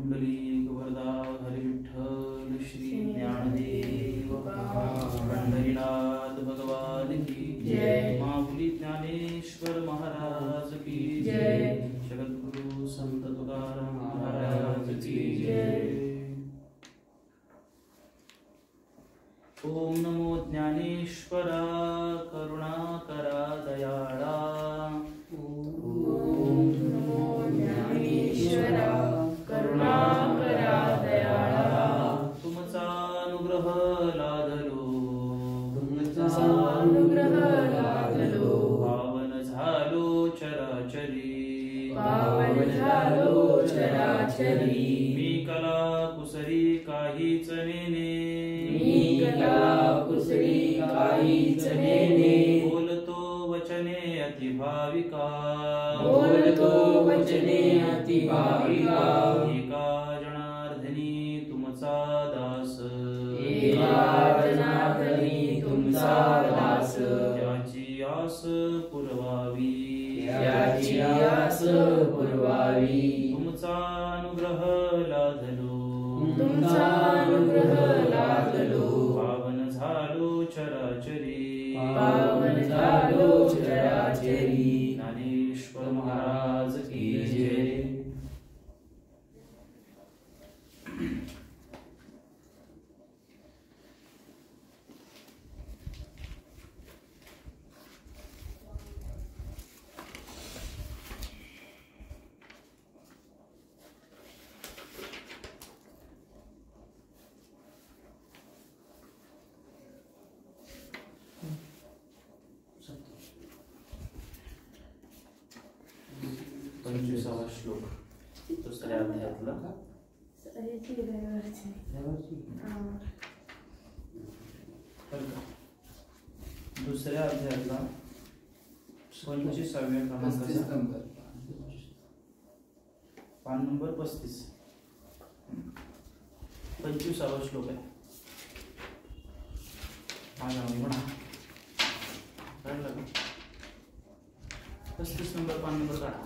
पुंडलिक वरदा हरी विठ्ठल श्री ज्ञानदेव पंढरीनाथ भगवान की जय। माऊली ज्ञानेश्वर महाराज की जय। जगद्गुरु संत तुकाराम महाराज की जय। ओम नमो ज्ञानेश्वरा करुणाकरा दयाळा। ओम नमो ज्ञानेश्वरा करुणाकरा दयाळा। तुमचा अनुग्रह लादलो, तुमचा अनुग्रह लादलो, पावन झालो चराचरी, पावन झालो चराचरी। मी कला कुसरी काहीच नेने, मी कला कुसरी काहीच नेने। बोलतो वचने अति भाविका, बोलतो वचने अति भाविका। एका जनार्दनी तुमचा दास, एका जनार्दनी तुमचा दास। त्याची आस पुरवावी, त्याची आस पुरवावी। तुमचा अनुग्रह लादलो, तुमचा अनुग्रह लादलो, पावन झालो चराचरी, पावन झालो चराचरी। ज्ञानेश्वर महाराज की जय। पंचवीसावा श्लोक दुसऱ्या अध्यायातला। दुसऱ्या अध्यायातला 25व्या क्रमांकाचा पान नंबर 35 25वा श्लोक आहे। म्हणा 35 नंबर पान नंबर काढा।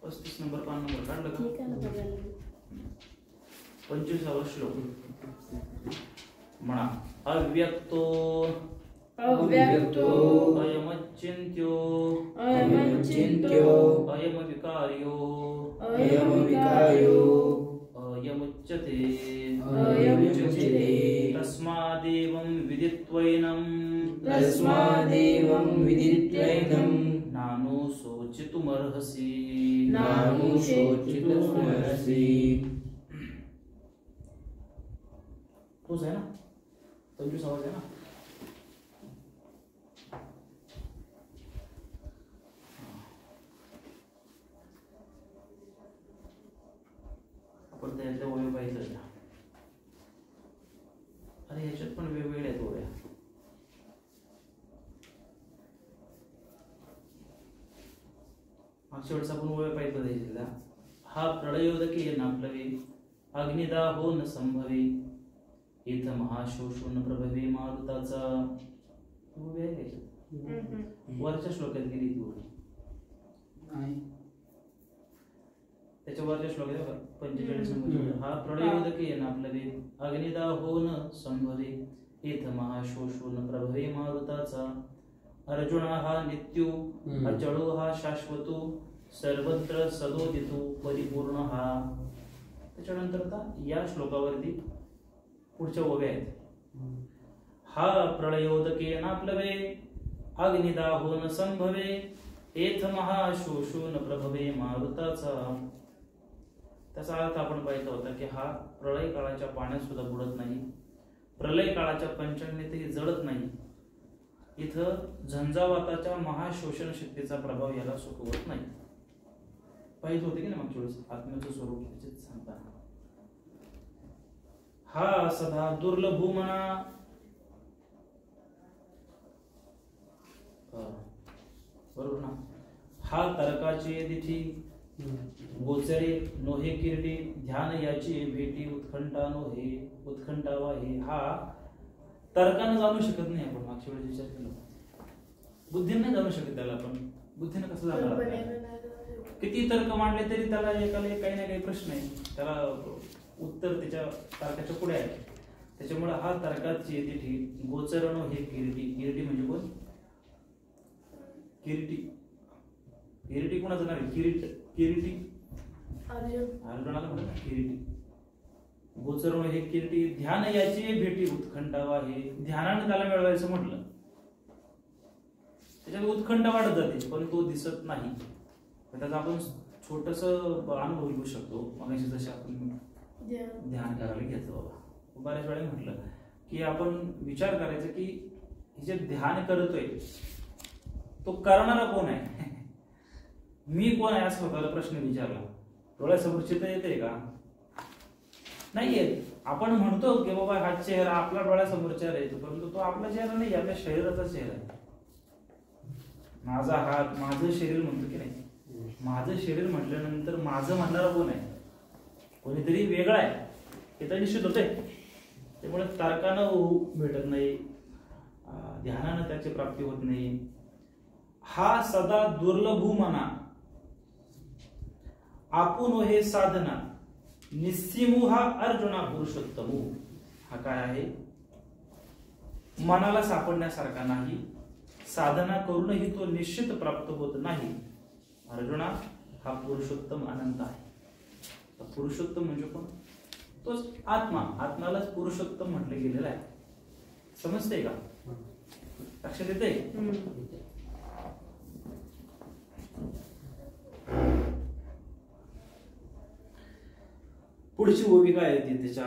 35 नंबर पान नंबर काढलं का? 25वा श्लोक म्हणा। अव्यक्तो अव्यक्तो अयमचिन्त्यो अयमचिन्त्यो अयमविकार्यो अयमविकार्यो अयमुच्यते अयमुच्यते। तस्मादेवं विदित्वैनं तस्मादेवं विदित्वैनं नानु शोचितुमर्हसि, नानु शोचितुमर्हसि। तोच आहे ना? 25वा आहे ना? आपण त्यातल्या ओव्या पाहिजे। अरे ह्याच्यात पण वेगवेगळ्या आहेत ओव्या। मागच्या वेळेस आपण ओव्या पाहिजे द्यायला। हा प्रलयोदके नाप्लवे अग्निदा हो न संभवे, इथ महाशोषून प्रभवे मारुताचा। ओव्या आहे त्याच्यात वरच्या श्लोकात गेली ती ओवी। त्याच्या वरच्या श्लोकात 45 नंबर। हा प्रलयोदके नाप्लवे अग्निदा हो न संभवे, इथ महाशोषून प्रभवे मारुताचा। अर्जुना हा नित्यो अचळो हा शाश्वतो, सर्वत्र सदोदितो परिपूर्ण हा। त्याच्यानंतर आता या श्लोकावरती पुढच्या ओव्या आहेत। हा प्रलयोदके नाप्लवे अग्निदा हो न संभवे, एथ महाशोषून प्रभवे मारुताचा। त्याचा अर्थ आपण पाहिला होता की हा प्रलय काळाच्या पाण्यात सुद्धा बुडत नाही, प्रलय काळाच्या पंचगंगेतही जळत नाही। इथं झंझावाताच्या महाशोषण शक्तीचा प्रभाव याला सुखवत नाही। पाहिजे होते की नाही मागच्या वेळेस आत्म्याचं स्वरूप सांगताना। हा सदा दुर्लभो म्हणा, बरोबर ना? हा तर्काचे दिठी गोचरे नोहे किरडी, ध्यान याची भेटी उत्कंठा नोहे उत्कंठावा हे। हा तर्काने जाणू शकत नाही आपण। मागच्या वेळेस विचार केला बुद्धीने नाही जाणू शकत त्याला आपण। बुद्धीने कसं जाणार? किती तर्क मांडले तरी त्याला एकाला काही ना काही प्रश्न आहे, त्याला उत्तर त्याच्या तर्काच्या पुढे आहे. त्याच्यामुळे हा तर्काची येते ठीक. गोचरणो हे किरीटी. किरीटी म्हणजे कोण? किरीटी. किरीटी कोणाचं नाव आहे? किरीटी अर्जुनाला म्हणत ना किरीटी. गोचरणो हे किरीटी. ध्यान याची भेटी उत्खंडावा. हे ध्यानाने त्याला मिळवायचं म्हटलं, त्याच्यात उत्खंड वाढत जाते पण तो दिसत नाही. त्याचा आपण छोटस अनुभव घेऊ शकतो. मगाशी जसे आपण ध्यान करायला घेतो बाबा, बऱ्याच वेळा म्हटलं की आपण विचार करायचा की हे जे ध्यान करतोय तो करणारा कोण आहे? मी कोण आहे असं स्वतःला प्रश्न विचारला. डोळ्यासमोर चित्र येते का? नाही येत. आपण म्हणतो की बाबा हा चेहरा आपला डोळ्यासमोर चेहरा येतो, परंतु तो आपला चेहरा नाही, आपल्या शरीराचा चेहरा आहे. माझा हात, माझं शरीर म्हणतो की नाही. माझं शरीर म्हटल्यानंतर माझं म्हणणारा कोण आहे? कोणीतरी वेगळा आहे, हे तर निश्चित होते. त्यामुळे तर्कानं भेटत नाही, ध्यानानं त्याची प्राप्ती होत नाही. हा सदा दुर्लभू मना आपण हे साधना निस्सिमू हा अर्जुना पुरुषोत्तमू. हा काय आहे? मनाला सापडण्यासारखा नाही, साधना करूनही तो निश्चित प्राप्त होत नाही. अर्जुना हा पुरुषोत्तम अनंत आहे. पुरुषोत्तम म्हणजे कोण? तोच आत्मा. आत्म्यालाच पुरुषोत्तम म्हटलं गेलेलं आहे. समजते का? लक्षात येते? पुढची ओवी काय येते त्याच्या?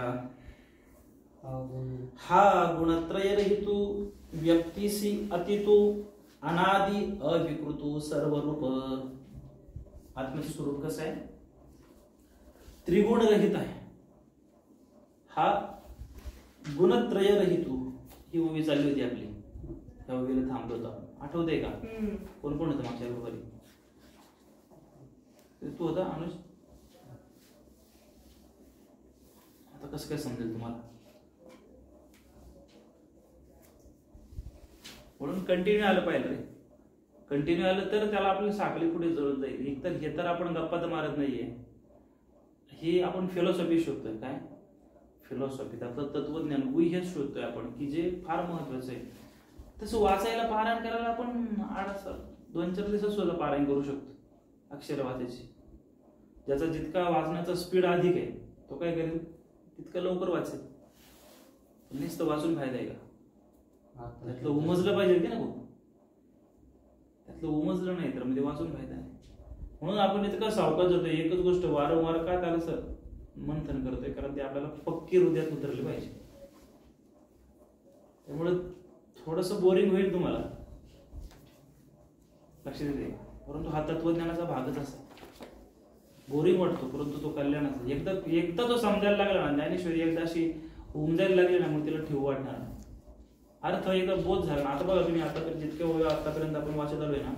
हा गुणत्रय रहितो व्यक्तीसी अतितो अनादि अविकृतो सर्वरूप. आत्म्याचं स्वरूप कसं आहे? त्रिगुण रहित आहे. हा गुणत्रय रहितो. ही ओवी चालली होती आपली, त्या ओवीला थांबलो होतो. आठवते का? कोण कोण होतं मागच्या बरोबर? तू होता अनुज? आता कसं काय समजेल तुम्हाला? म्हणून कंटिन्यू आलं पाहिजे रे. कंटिन्यू आलं तर त्याला आपली साखळी पुढे जळत जाईल. एक तर हे तर आपण गप्पा तर मारत नाहीये, हे आपण फिलॉसॉफी शोधतोय. काय फिलॉसॉफी? त्यातलं तत्वज्ञान हेच शोधतोय आपण, की जे फार महत्वाचं आहे. तसं वाचायला, पारायण करायला आपण 2-4 दिवसात सुद्धा पारायण करू शकतो अक्षर वाचायची. ज्याचा जितका वाचण्याचा स्पीड अधिक आहे तो काय करेल? तितकं लवकर वाचेल. नुसतं वाचून फायदा आहे का? त्यातलं उमजलं पाहिजे की ना भाऊ. त्यातलं उमजलं नाही तर म्हणजे वाचून फायदा नाही. म्हणून आपण इतकं सावकाश जातोय. एकच गोष्ट वारंवार का त्याला सर मंथन करतोय? कारण ते आपल्याला पक्की हृदयात उतरले पाहिजे. त्यामुळे थोडस बोरिंग होईल तुम्हाला, लक्षात येते. परंतु हा तत्वज्ञानाचा भागच असा. बोरिंग वाटतो परंतु तो कल्याणाचा. एकदा तो समजायला लागला ना, ज्ञानेश्वरी एकदा अशी उमजायला लागली ना, मग तिला ठेवू वाटणार. अर्थ एकदा बोध झाला ना. आता बघा तुम्ही, आतापर्यंत जितक्या ओव्या आतापर्यंत आपण वाचत आलोय ना,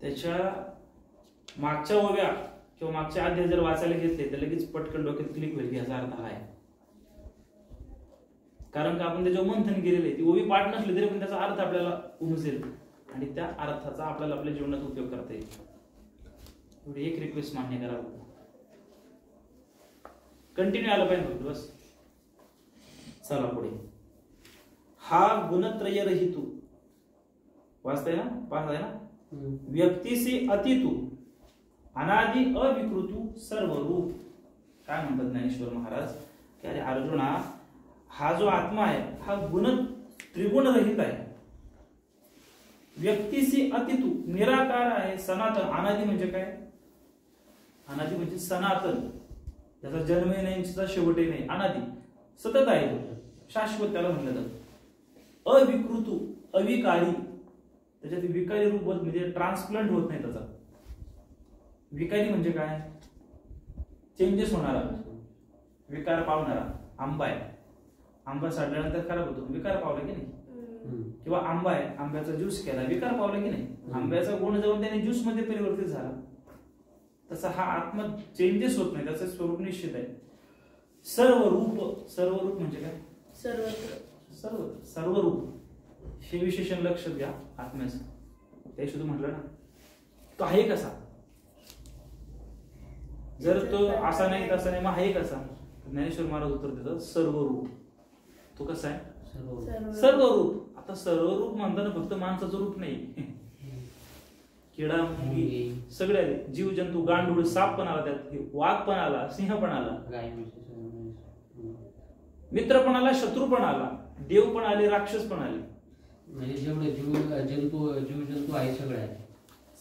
त्याच्या मागच्या ओव्या किंवा मागच्या अध्याय जर वाचायला घेतले तर लगेच पटकन डोक्यात क्लिक होईल की याचा अर्थ हा आहे. कारण का आपण त्याच्यावर मंथन केलेले. ती ओवी पाठ नसली तरी पण त्याचा अर्थ आपल्याला उमजेल आणि त्या अर्थाचा आपल्याला आपल्या जीवनात उपयोग करता येईल. एवढी एक रिक्वेस्ट मान्य करा. कंटिन्यू आलं पाहिजे बस. चला पुढे. हा गुणत्रय रहितू. वाचताय ना? पाहताय ना? व्यक्तीसी अतितू अनादि अविकृतू सर्वरूप. काय म्हणतात ज्ञानेश्वर महाराज? की अरे अर्जुना, हा जो आत्मा आहे हा त्रिगुण रहित आहे. व्यक्तीसी अतितू, निराकार आहे, सनातन. अनादि म्हणजे काय? अनादि म्हणजे सनातन, त्याचा जन्मही नाही, त्याचा शेवटही नाही. अनादि सतत आहे, शाश्वत त्याला म्हणलं जातं. अविकृतू, अविकारी, त्याच्यात विकारी रूप होत म्हणजे ट्रान्सप्लांट होत नाही त्याचा. विकारी म्हणजे काय? चेंजेस होणारा, विकार पावणारा. आंबा आहे, आंबा साडल्यानंतर खराब होतो, विकार पावला की नाही? किंवा आंबा आहे, आंब्याचा ज्यूस केला, विकार पावला की नाही? आंब्याचा गुण जाऊन त्याने ज्यूस मध्ये परिवर्तित झाला. तसा हा आत्मा चेंजेस होत नाही, त्याचं स्वरूप निश्चित आहे. सर्व रूप, सर्व रूप म्हणजे काय? सर्व रूप हे विशेषण लक्षात घ्या आत्म्याचं. ते सुद्धा म्हटलं ना, तो आहे कसा? जर तो असा नाही तसा नाही, मग आहे कसा? ज्ञानेश्वर महाराज उत्तर देतात सर्व रूप. तो कसा आहे? सर्व रूप. आता सर्व रूप म्हणताना फक्त माणसाचं रूप नाही, किडा मुंगी सगळे आले, जीव जंतू, गांडूळ, साप पण आला, त्यात वाघ पण आला, सिंह पण आला, मित्र पण आला, शत्रू पण आला, देव पण आले, राक्षस पण आले. म्हणजे जेवढे जीव जंतू आहे सगळे आहे,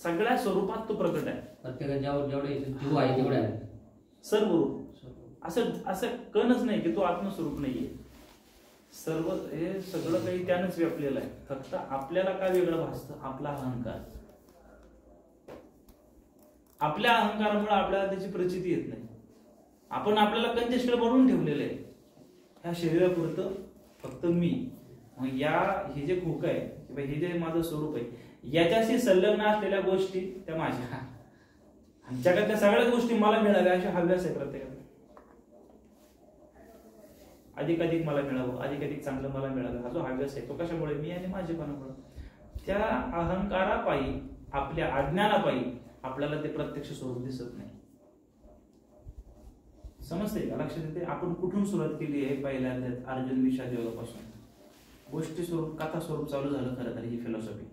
सगळ्या स्वरूपात तो प्रकट आहे. प्रत्येकाच्या जेवढे जीव आहे तेवढे आहे सर्व रूप. असं कणच नाही की तो आत्मस्वरूप नाहीये. सर्व हे सगळं काही त्यानंच व्यापलेलं आहे. फक्त आपल्याला काय वेगळं भासतं? आपला अहंकार. आपल्या अहंकारामुळे आपल्याला त्याची प्रचिती येत नाही. आपण आपल्याला कंजेस्टेड बनवून ठेवलेलं आहे. ह्या शरीरापुरतं फक्त मी, मग हे जे खोक आहे किंवा हे जे माझं स्वरूप आहे, याच्याशी संलग्न असलेल्या गोष्टी त्या माझ्या. जगातल्या सगळ्या गोष्टी मला मिळाव्या अशा हव्यास आहे प्रत्येकाला. अधिकाधिक मला मिळावं, अधिकाधिक चांगलं मला मिळावं, हा जो हव्यास आहे तो कशामुळे? मी आणि माझेपणामुळे. त्या अहंकारापायी, आपल्या अज्ञानापायी आपल्याला ते प्रत्यक्ष स्वरूप दिसत नाही. समजते का? लक्षात येते? आपण कुठून सुरुवात केली आहे? पहिल्या अर्जुन विषाद योगापासून गोष्टी स्वरूप, कथा स्वरूप चालू झालं. खरं तर ही फिलॉसॉफी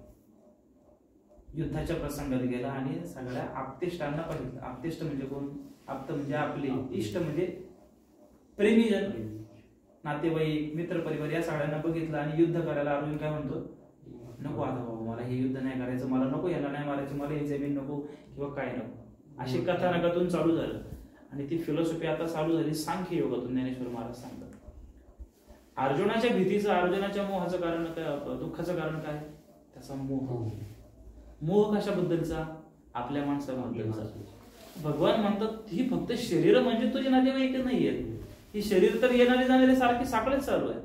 युद्धाच्या प्रसंगात गेला आणि सगळ्या आप्तेष्टांना पाहिलं. आप्तेष्ट म्हणजे कोण? आप्त म्हणजे आपले, इष्ट म्हणजे प्रेमीजन, नातेवाईक, मित्र परिवार, या सगळ्यांना बघितलं आणि युद्ध करायला अर्जुन काय म्हणतो? नको आता बाबा, मला हे युद्ध नाही करायचं, मला नको, याला नाही मारायचं, मला हे जमीन नको किंवा काय नको. अशी कथानकातून चालू झालं आणि ती फिलॉसॉफी आता चालू झाली सांख्य योगातून. ज्ञानेश्वर महाराज सांगतात अर्जुनाच्या भीतीचं, अर्जुनाच्या मोहाचं कारण काय? दुःखाचं कारण काय? त्याचा मोह. मोह कशाबद्दलचा? आपल्या माणसाबद्दलचा. भगवान म्हणतात ही फक्त शरीर म्हणजे तुझे नातेवाईक नाहीये, ही शरीर तर येणारे जाणारे सारखे साखळेच चालू आहे.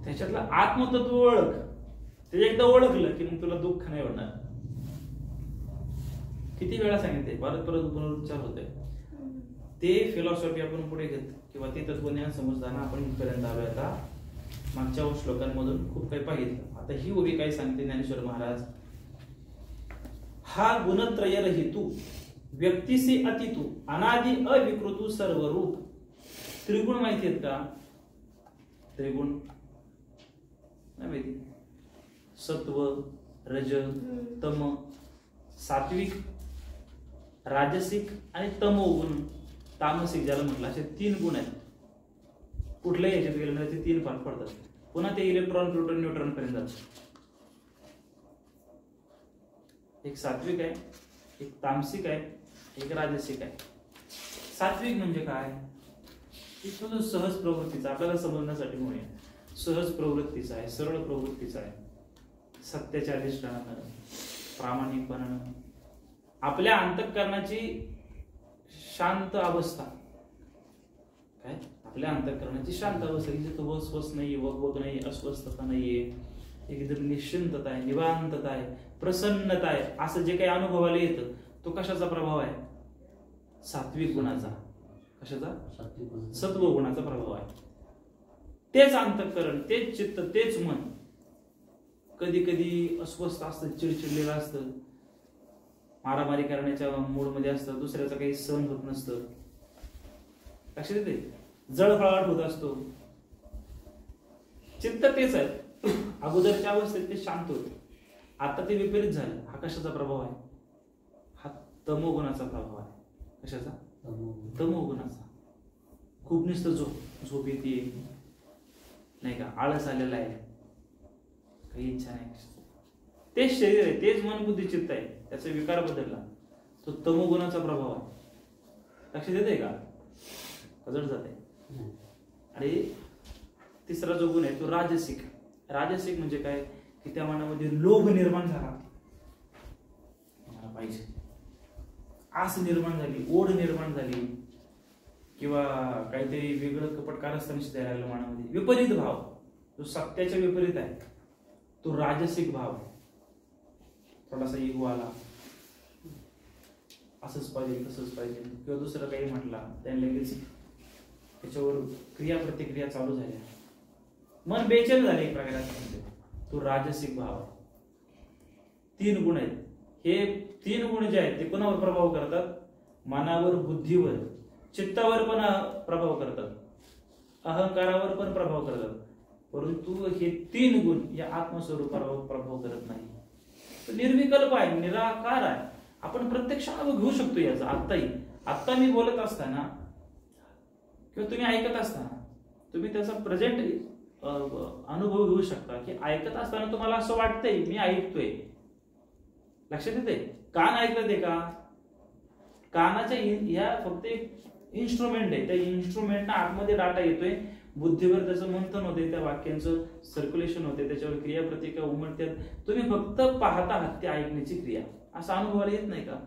त्याच्यातलं आत्मतत्व ओळख. ते एकदा ओळखलं की मग तुला दुःख नाही होणार. किती वेळा सांगितले, परत पुनरुच्चार होतोय. ते फिलॉसॉफी आपण पुढे घेत किंवा ते तत्वज्ञान समजताना आपण इथपर्यंत आलोय. आता मागच्या श्लोकांमधून खूप काही पाहिलं. आता ही ओवी काय सांगते ज्ञानेश्वर महाराज? हा गुणत्रय रहितू, व्यक्तिसी अतितू, अनादि अविकृतू सर्व रूप. त्रिगुण माहिती आहेत का? त्रिगुण नाही माहिती? सत्व, रज, तम, सात्विक, राजसिक आणि तमोगुण, तामसिक ज्याला म्हटलं, असे 3 गुण आहेत. कुठल्याही याच्यात गेल्यानंतर ते 3 भाग पडतात. पुन्हा ते इलेक्ट्रॉन, प्रोटॉन, न्यूट्रॉन पर्यंत जातात. एक सात्विक आहे, एक तामसिक आहे, एक राजसिक आहे. सात्विक म्हणजे काय? तो सहज प्रवृत्तीचा, आपल्याला समजण्यासाठी म्हणूया, सहज प्रवृत्तीचा आहे, सरळ प्रवृत्तीचा आहे, सत्याच्या अधिष्ठानानं, प्रामाणिकपणानं, आपल्या अंतःकरणाची शांत अवस्था. काय? आपल्या अंतःकरणाची शांत अवस्था, जिथे वसवस नाही, वगवग नाही, अस्वस्थता नाहीये, एकदम निश्चिंतता आहे, निवांतता आहे, प्रसन्नता आहे. असं जे काही अनुभवाला येतं तो कशाचा प्रभाव आहे? सात्विक गुणाचा. कशाचा? सत्व गुणाचा प्रभाव आहे. तेच अंतःकरण, तेच चित्त, तेच मन कधी कधी अस्वस्थ असतं, चिडचिडलेलं असतं, मारामारी करण्याच्या मूड मध्ये असतं, दुसऱ्याचं काही सहन होत नसतं. लक्षात येते? जळफळाट होत असतो. चित्त तेच आहे. अगोदरच्या अवस्थेत ते शांत होते, आता ते विपरीत झालं. हा कशाचा प्रभाव आहे? हा तमोगुणाचा प्रभाव आहे. कशाचा? तमोगुणाचा. खूप नुसतं झोप येते नाही का, आळस आलेला आहे, काही इच्छा नाही. तेच शरीर आहे, तेच मन, बुद्धी, चित्त आहे, त्याचा विकार बदलला, तो तमोगुणाचा प्रभाव आहे. लक्षात येते का? कजड जाते. आणि तिसरा जो गुण आहे तो राजसिक. राजसिक म्हणजे काय? की त्या मनामध्ये लोभ निर्माण झाला, मला पाहिजे, आस निर्माण झाली, ओढ निर्माण झाली, किंवा काहीतरी वेगळं कपट कारस्थानिशी द्यायला लागलं मनामध्ये. विपरीत भाव, जो सत्याच्या विपरीत आहे, तो राजसिक भाव. थोडासा इगो आला, असंच पाहिजे, तसंच पाहिजे, किंवा दुसरं काही म्हटला, त्याने लगेच त्याच्यावर क्रिया प्रतिक्रिया चालू झाल्या, मन बेचैन झाले एक प्रकारे. तो राजसिक भाव आहे. 3 गुण आहेत. हे 3 गुण जे आहेत ते कोणावर प्रभाव करतात? मनावर, बुद्धीवर, चित्तावर पण प्रभाव करतात, अहंकारावर पण प्रभाव करतात, परंतु हे 3 गुण या आत्मस्वरूपावर प्रभाव करत नाही. तो निर्विकल्प आहे, निराकार आहे. आपण प्रत्यक्ष अनुभव घेऊ शकतो याचा. आत्ता मी बोलत असताना किंवा तुम्ही ऐकत असताना तुम्ही त्याचा प्रेझेंट अनुभव घेऊ शकता की ऐकत असताना तुम्हाला असं वाटतंय मी ऐकतोय. लक्षात येते? कान ऐकत आहे का? कानाच्या या फक्त एक इन्स्ट्रुमेंट आहे. त्या इन्स्ट्रुमेंटना आतमध्ये डाटा येतोय, बुद्धीवर त्याचं मंथन होते, त्या वाक्यांचं सर्क्युलेशन होते, त्याच्यावर क्रियाप्रतिक्रिया उमटतात. तुम्ही फक्त पाहता आहात ती ऐकण्याची क्रिया. असा अनुभवाला येत नाही का?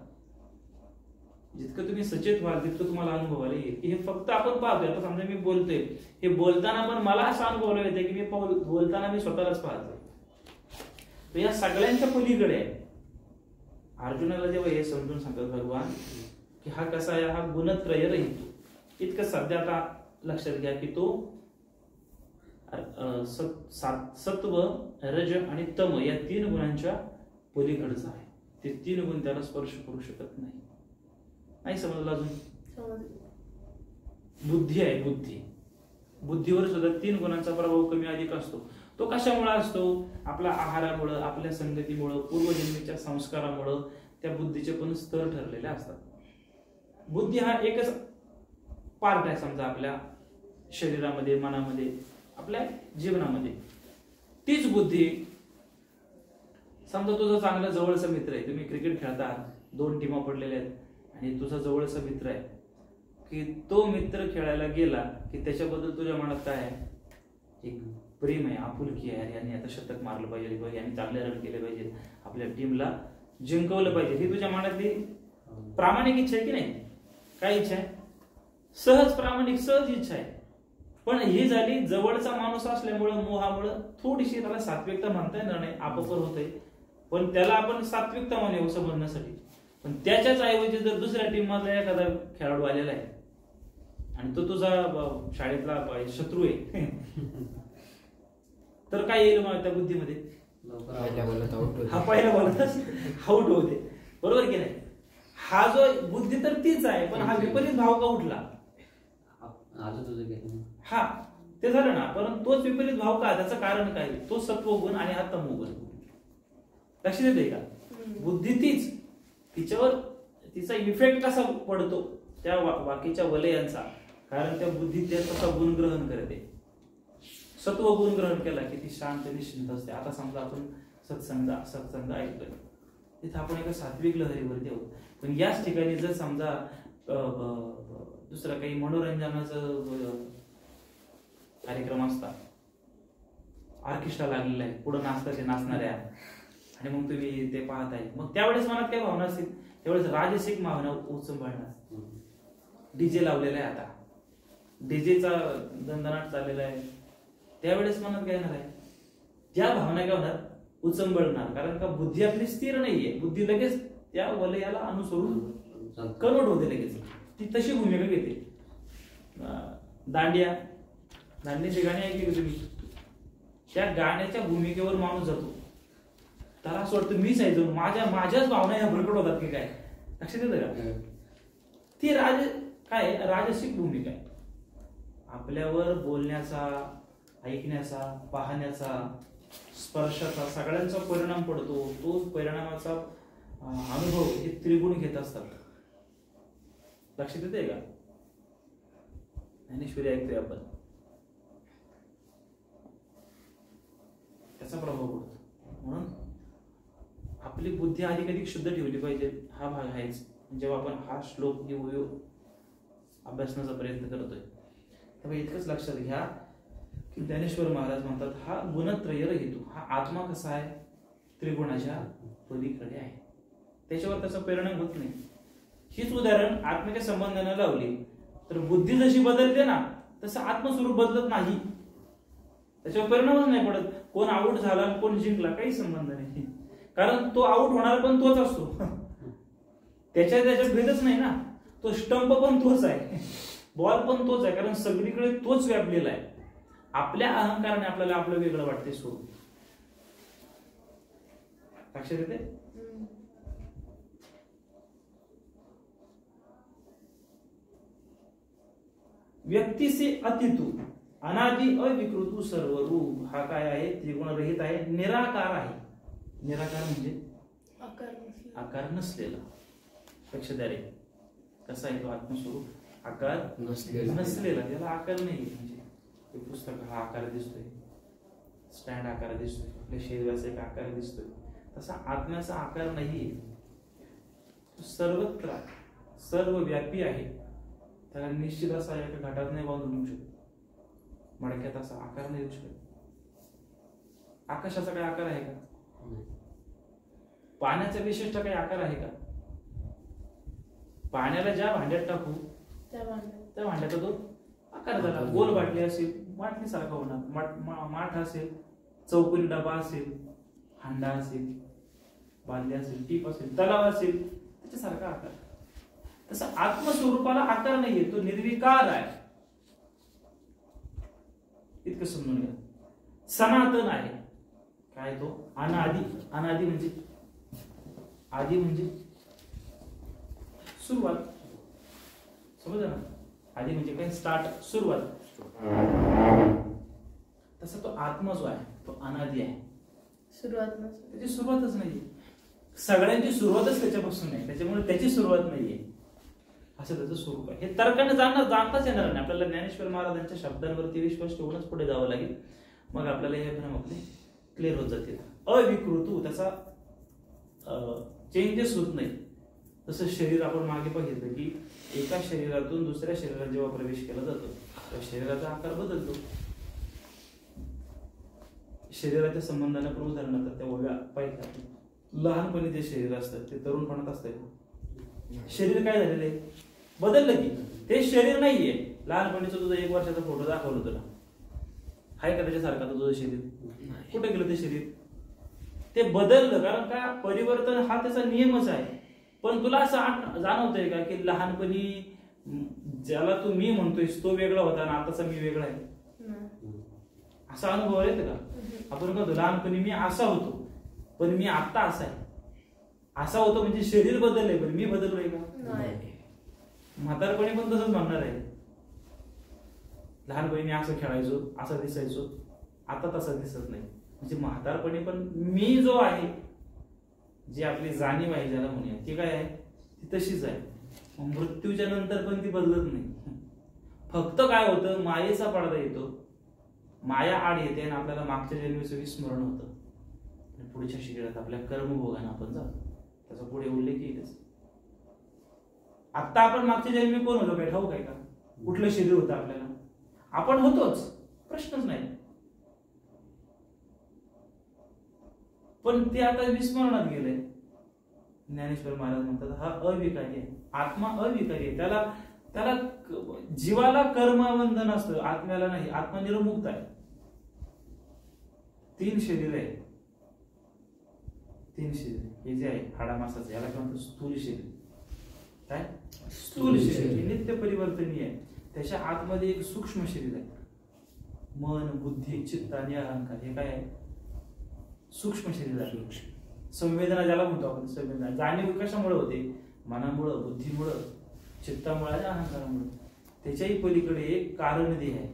जितकं तुम्ही सचेत व्हाल तितकं तुम्हाला अनुभवाला येईल की हे फक्त आपण पाहतोय. आता समजा मी बोलतोय, हे बोलताना पण मला असं अनुभवाला येते की मी बोलताना मी स्वतःलाच पाहतोय. या सगळ्यांच्या पलीकडे आहे. अर्जुनाला जेव्हा हे समजून सांगतात भगवान की हा कसा आहे, हा गुणत्रय रहितो, इतकं सध्या आता लक्षात घ्या की तो सत्व, रज आणि तम या 3 गुणांच्या पलीकडचा आहे. ते 3 गुण त्याला स्पर्श करू शकत नाही. समजलं अजून? बुद्धी आहे, बुद्धीवर सुद्धा 3 गुणांचा प्रभाव कमी अधिक असतो. तो कशामुळे असतो? आपल्या आहारामुळं, आपल्या संगतीमुळं, पूर्वजन्मीच्या संस्कारामुळं त्या बुद्धीचे पण स्तर ठरलेले असतात. बुद्धी हा एकच पार्ट आहे समजा आपल्या शरीरामध्ये, मनामध्ये, आपल्या जीवनामध्ये. तीच बुद्धी समजा तुझा चांगला जवळचा मित्र आहे, तुम्ही क्रिकेट खेळता, 2 टीमा पडलेल्या आहेत आणि तुझा जवळचा मित्र आहे की तो मित्र खेळायला गेला की त्याच्याबद्दल तुझ्या मनात काय आहे? एक प्रेम आहे, आपुलकी आहे. यांनी आता शतक मारलं पाहिजे, यांनी चांगले रन केले पाहिजे, आपल्या टीमला जिंकवलं पाहिजे, ही तुझ्या मनातली प्रामाणिक इच्छा आहे की नाही? काय इच्छा आहे? सहज प्रामाणिक सहज इच्छा आहे. पण ही झाली जवळचा माणूस असल्यामुळं, मोहामुळं थोडीशी त्याला सात्विकता म्हणता येणार नाही, अपपर होतंय. पण त्याला आपण सात्विकता म्हणू समजण्यासाठी. पण त्याच्याच ऐवजी जर दुसऱ्या टीम मधला एखादा खेळाडू आलेला आहे आणि तो तुझा शाळेतला शत्रू आहे तर काय येईल मग त्या बुद्धीमध्ये? हा पहिला बोलतच आउट होते, बरोबर की नाही? हा जो बुद्धी तर तीच आहे, पण हा विपरीत भाव का उठला? हा ते झालं ना, पण तोच विपरीत भाव का? त्याचं कारण काय? तो सत्वगुण आणि हा तमोगुण. लक्षात येते का? बुद्धी तीच, तिच्यावर तिचा इफेक्ट कसा पडतो त्या बाकीच्या वलयांचा, कारण त्या बुद्धी त्याचा गुण ग्रहण करते. सत्व गुण ग्रहण केला की ती शांत निश्चिंत असते. आता समजा आपण सत्संग ऐकतोय, तिथे आपण एका सात्विक लहरीवरती आहोत. पण याच ठिकाणी जर समजा दुसरा काही मनोरंजनाचं कार्यक्रम असतात, ऑर्केस्ट्रा लागलेला आहे, पुढे नाचतात ते नाचणाऱ्या, आणि मग तुम्ही ते पाहताय, मग त्यावेळेस मनात काय भावना असतील? त्यावेळेस राजसिक भावना उचंबळणार. डीजे लावलेला आहे, आता डीजेचा दणदणाट चाललेला आहे, त्यावेळेस मनात काय येणार आहे? ज्या भावना काय होणार? उचंबळणार. कारण का बुद्धी आपली स्थिर नाहीये, बुद्धी लगेच त्या वलयाला अनुसरून कन्वर्ट होते, लगेच ती तशी भूमिका घेते. दांडियाची गाणी ऐकली का तुम्ही? त्या गाण्याच्या भूमिकेवर माणूस जातो, त्याला असं वाटतं मीच आहे, जाऊन माझ्याच भावना या प्रकट होतात की काय? लक्षात येतं का? ती राजसिक भूमिका आहे. आपल्यावर बोलण्याचा, ऐकण्याचा, पाहण्याचा, स्पर्शाचा सगळ्यांचा परिणाम पडतो. तो परिणामाचा अनुभव हे त्रिगुण घेत असतात. लक्षात येते का? ज्ञानेश्वरी ऐकतोय आपण, त्याचा प्रभाव पडतो. म्हणून आपली बुद्धी अधिक शुद्ध ठेवली पाहिजे, हा भाग आहेच. जेव्हा आपण हा श्लोक अभ्यासण्याचा प्रयत्न करतोय तेव्हा इतकंच लक्षात घ्या की ज्ञानेश्वर महाराज म्हणतात हा गुणत्रय रहितो. हा आत्मा कसा आहे? त्रिगुणाच्या पलीकडे आहे, त्याच्यावर त्याचा परिणाम होत नाही. हीच उदाहरण आत्म्याच्या संबंधाने लावली तर बुद्धी जशी बदलते ना तसं आत्मस्वरूप बदलत नाही, त्याच्यावर परिणामच नाही पडत. कोण आउट झाला कोण जिंकला काही संबंध नाही, कारण तो आउट होणार पण तोच असतो. त्याच्यात भेदच नाही ना. तो स्टंप पण तोच आहे, बॉल पण तोच आहे, कारण सगळीकडे तोच व्यापलेला आहे. आपल्या अहंकाराने आपल्याला आपलं वेगळं वाटते स्वरूप. लक्षात येते? व्यक्ती से अतितू अनादि अविकृतू सर्व रूप हा काय आहे, त्रिगुणरहित आहे, निराकार आहे. निराकार म्हणजे आकार नसलेला. लक्ष द्या रे, कसा आहे तो आत्मस्वरूप, आकार नसलेला, त्याला आकार नाही. म्हणजे पुस्तक हा आकार दिसतोय, स्टँड आकार दिसतोय, आपल्या शरीराचा एक आकार दिसतोय, तसा आत्म्याचा आकार नाहीये. सर्वत्र सर्व व्यापी आहे. त्याला निश्चित असा एका घाटात नाही बांधून येऊ शकत, मडक्यात असा आकार नाही येऊ शकत. आकाशाचा काही आकार आहे का? पाण्याचा विशिष्ट काही आकार आहे का? पाण्याला ज्या भांड्यात टाकू त्या भांड्याचा तो आकार झाला. गोल बाटली असेल बाटलीसारखा होणार, माठ असेल, चौकोनी डबा असेल, हांडा असेल, बादली असेल, टीप असेल, तलाव असेल, त्याच्यासारखा आकार. तसा आत्मस्वरूपाला आकार नाहीये, तो निर्विकार आहे. इतकं समजून घ्या. सनातन आहे. काय तो? अनादि. अनादि म्हणजे आदि म्हणजे सुरुवात. समजलं ना? आदि म्हणजे काय? स्टार्ट, सुरुवात. तसा तो आत्मा जो आहे तो अनादि आहे. त्याची सुरुवातच नाहीये. सगळ्यांची सुरुवातच त्याच्यापासून आहे, त्याच्यामुळे त्याची सुरुवात नाहीये. असं त्याचं स्वरूप आहे. हे तर्काने जाणताच येणार नाही. आपल्याला ज्ञानेश्वर महाराजांच्या शब्दांवरती विश्वास ठेवूनच पुढे जावं लागेल. मग आपल्याला हे भ्रम आपले क्लिअर होत जातील. अविकृतू, त्याचा चेंजेस होत नाही. तसं शरीर आपण मागे बघितलं की एका शरीरातून दुसऱ्या शरीरात जेव्हा प्रवेश केला जातो तेव्हा शरीराचा आकार बदलतो. शरीराच्या संबंधाने पण उदाहरण आता त्या ओव्या पाहिजे. लहानपणी जे शरीर असतं ते तरुणपणात असतं. शरीर काय झालेलं आहे? बदललं की ते शरीर नाहीये. लहानपणीचं तुझं 1 वर्षाचा फोटो दाखवलं तुला, आहे का त्याच्यासारखा तुझं शरीर? कुठे गेलं ते शरीर? ते बदललं. कारण का? परिवर्तन हा त्याचा नियमच आहे. पण तुला असं जाणवतंय का की लहानपणी ज्याला तू मी म्हणतोयस तो वेगळा होता आणि आताचा मी वेगळा आहे? असा अनुभव येतो का? आपण म्हणतो लहानपणी मी असा होतो पण मी आता असा आहे. असा होतो म्हणजे शरीर बदललंय पण मी बदललोय का? म्हातारपणी पण तसंच म्हणणार आहे. लहानपणी मी असं खेळायचो, असं दिसायचो, आता तसं दिसत नाही. म्हणजे म्हातारपणी पण मी जो आहे, जी आपली जाणीव आहे ज्याला म्हणूया, ती काय आहे? ती तशीच आहे. मृत्यूच्या नंतर पण ती बदलत नाही. फक्त काय होतं? मायेचा पडदा येतो, माया आड येते आणि आपल्याला मागच्या जन्मीचं विस्मरण होतं. पुढच्या शरीरात आपल्या कर्मभोगाने आपण जातो. त्याचा पुढे उल्लेख येईलच. आता आपण मागच्या जन्मी कोण होतो काय ठाऊक आहे का? कुठलं शरीर होतं आपल्याला? आपण होतोच, प्रश्नच नाही. पण ते आता विस्मरणात गेले. ज्ञानेश्वर महाराज म्हणतात हा अविकारी आहे. आत्मा अविकारी आहे. त्याला जीवाला कर्मबंधन असतं, आत्म्याला नाही. आत्मा निर्मुक्त आहे. 3 शरीर आहे. 3 शरीर हे जे आहे हाडामासाचं, याला काय म्हणतात? स्थूल शरीर. काय? स्थूल शरीर हे नित्य परिवर्तनीय आहे. त्याच्या आतमध्ये एक सूक्ष्म शरीर आहे. मन, बुद्धी, चित्त आणि अहंकार हे काय आहे? सूक्ष्म शरीर आहे. संवेदना ज्याला म्हणतो आपण, संवेदना जाणीव कशामुळे होते? मनामुळं, बुद्धीमुळं, चित्तामुळे आणि अहंकारामुळे. त्याच्याही पलीकडे एक कारणदेह आहे.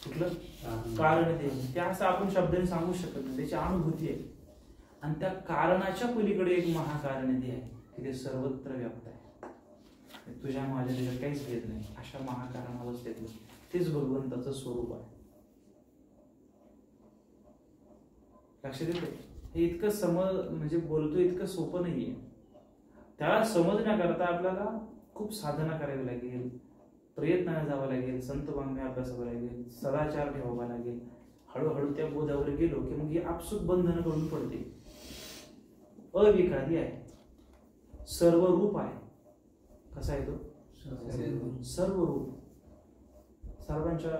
कुठलं? कारणदेह. ते असं आपण शब्दाने सांगू शकत नाही, त्याची अनुभूती आहे. आणि त्या कारणाच्या पलीकडे एक महाकारणदेह आहे की ते सर्वत्र व्याप्त आहे. तुझ्या माझ्या त्याच्यात काहीच भेद नाही. अशा महाकारण अवस्थेतलं तेच भगवंताचं स्वरूप आहे. लक्षात येते? हे इतकं म्हणजे बोलतो इतकं सोपं नाहीये. त्याला समजण्याकरता आपल्याला खूप साधना करावी लागेल, प्रयत्नाने जावं लागेल, संत वाङ्मय अभ्यासावं लागेल, सदाचार ठेवावा लागेल. हळूहळू त्या बोधावर गेलो की मग ही आपसूक बंधन करून पडते. अविकारी आहे, सर्व रूप आहे. कसा आहे तो? सर्व रूप. सर्वांच्या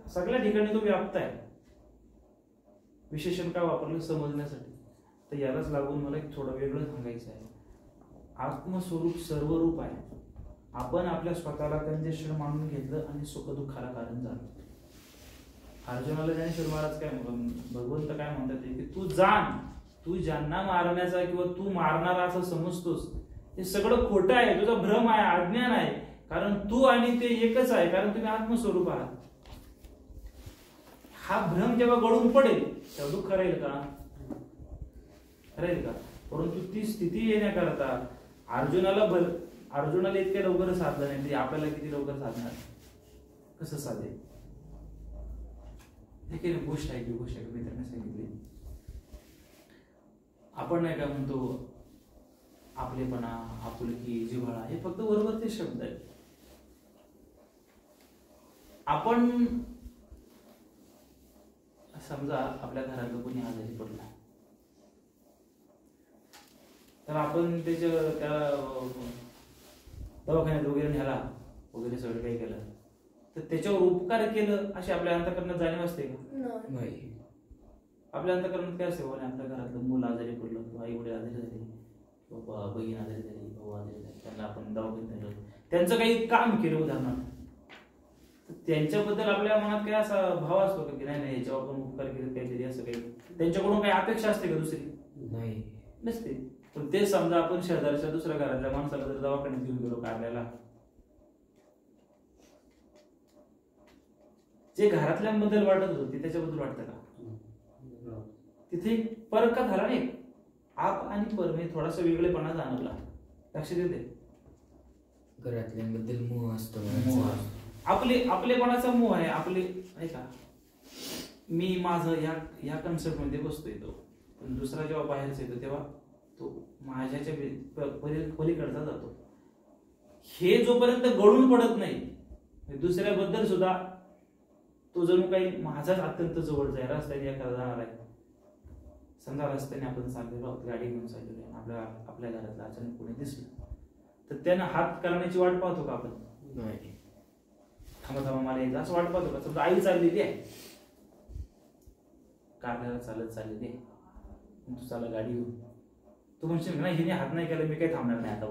सगळ्या ठिकाणी तो व्याप्त आहे. विशेषण काय वापरलं समजण्यासाठी? तर यालाच लागून मला एक थोडं वेगळं सांगायचं आहे. आत्मस्वरूप सर्व रूप आहे. आपण आपल्या स्वतःला कंजेशन मानून घेतलं आणि सुखदुःखाला कारण झालं. अर्जुनाला ज्ञानेश्वर महाराज काय भगवंत काय म्हणतात की तू जाण, तू ज्यांना मारण्याचा किंवा तू मारणारा असं समजतोस हे सगळं खोटं आहे, तुझा भ्रम आहे, अज्ञान आहे. कारण तू आणि ते एकच आहे, कारण तुम्ही आत्मस्वरूप आहात. हा भ्रम जेव्हा गळून पडेल तेव्हा दुःख राहील का? राहील का? परंतु ती स्थिती येण्याकरता अर्जुनाला इतक्या लवकर साधलं नाही, आपल्याला किती लवकर साधणार? कसं साधेल? एक गोष्ट आहे की मित्रांनी सांगितली, आपण नाही का म्हणतो आपलेपणा, आपुलकी, जिव्हाळा, हे फक्त बरोबर ते शब्द आहेत. आपण समजा आपल्या घरातलं कोणी आजारी पडला तर आपण त्या दवाखान्यात वगैरे न्याला वगैरे सगळं काही केलं तर त्याच्यावर उपकार केलं अशी आपल्या अंतःकरणात जाणीव असते का? नाही. आपल्या अंतःकरणात काय असते? आपल्या घरातलं मुलं आजारी पडलं किंवा आई वडील आजारी झाले किंवा बहीण आजारी झाली, भाऊ आजारी झाले, त्यांना आपण दवाखान्यात नेलं, त्यांचं काही काम केलं उदाहरणार्थ, त्यांच्याबद्दल आपल्या मनात काही असा भाव असतो का की नाही याच्यावर आपण उपकार केले काहीतरी, असं काही त्यांच्याकडून काही अपेक्षा असते का दुसरी? नाही, नसते. पण ते समजा आपण शेजारच्या दुसऱ्या घरातल्या माणसाला जर दवाखान्यात घेऊन गेलो काढल्याला, जे घरातल्यांबद्दल वाटत होतं ते त्याच्याबद्दल वाटतं का? तिथे फरक का झाला नाही? आप आणि पर म्हणजे थोडासा वेगळेपणा जाणवला. लक्षात येते? घरातल्यांबद्दल मोह असतो. आपलेपणाचा मोह आहे. आपले नाही का, मी माझं या कन्सेप्ट मध्ये बसतोय तो, पण दुसरा जेव्हा बाहेरचा येतो तेव्हा तो माझ्याच्या पलीकडचा जातो. हे जोपर्यंत गळून पडत नाही दुसऱ्याबद्दल सुद्धा तो जणू काही माझाच अत्यंत जवळचा आहे. रस्त्याने एखादा जाणार आहे, समजा रस्त्याने आपण चाललेलो आहोत, गाडी घेऊन चाललेलो आहे, आपल्या घरातला अचानक कोणी दिसलं तर त्यानं हात करण्याची वाट पाहतो का आपण? नाही. थांबा मला एकदा असं वाट पाहतो का? समजा आई चाललेली आहे, कारला चाललेली आहे, तू चालला गाडी घेऊन, तू म्हणशील नाही हिने हात नाही केला मी काही थांबणार नाही आता,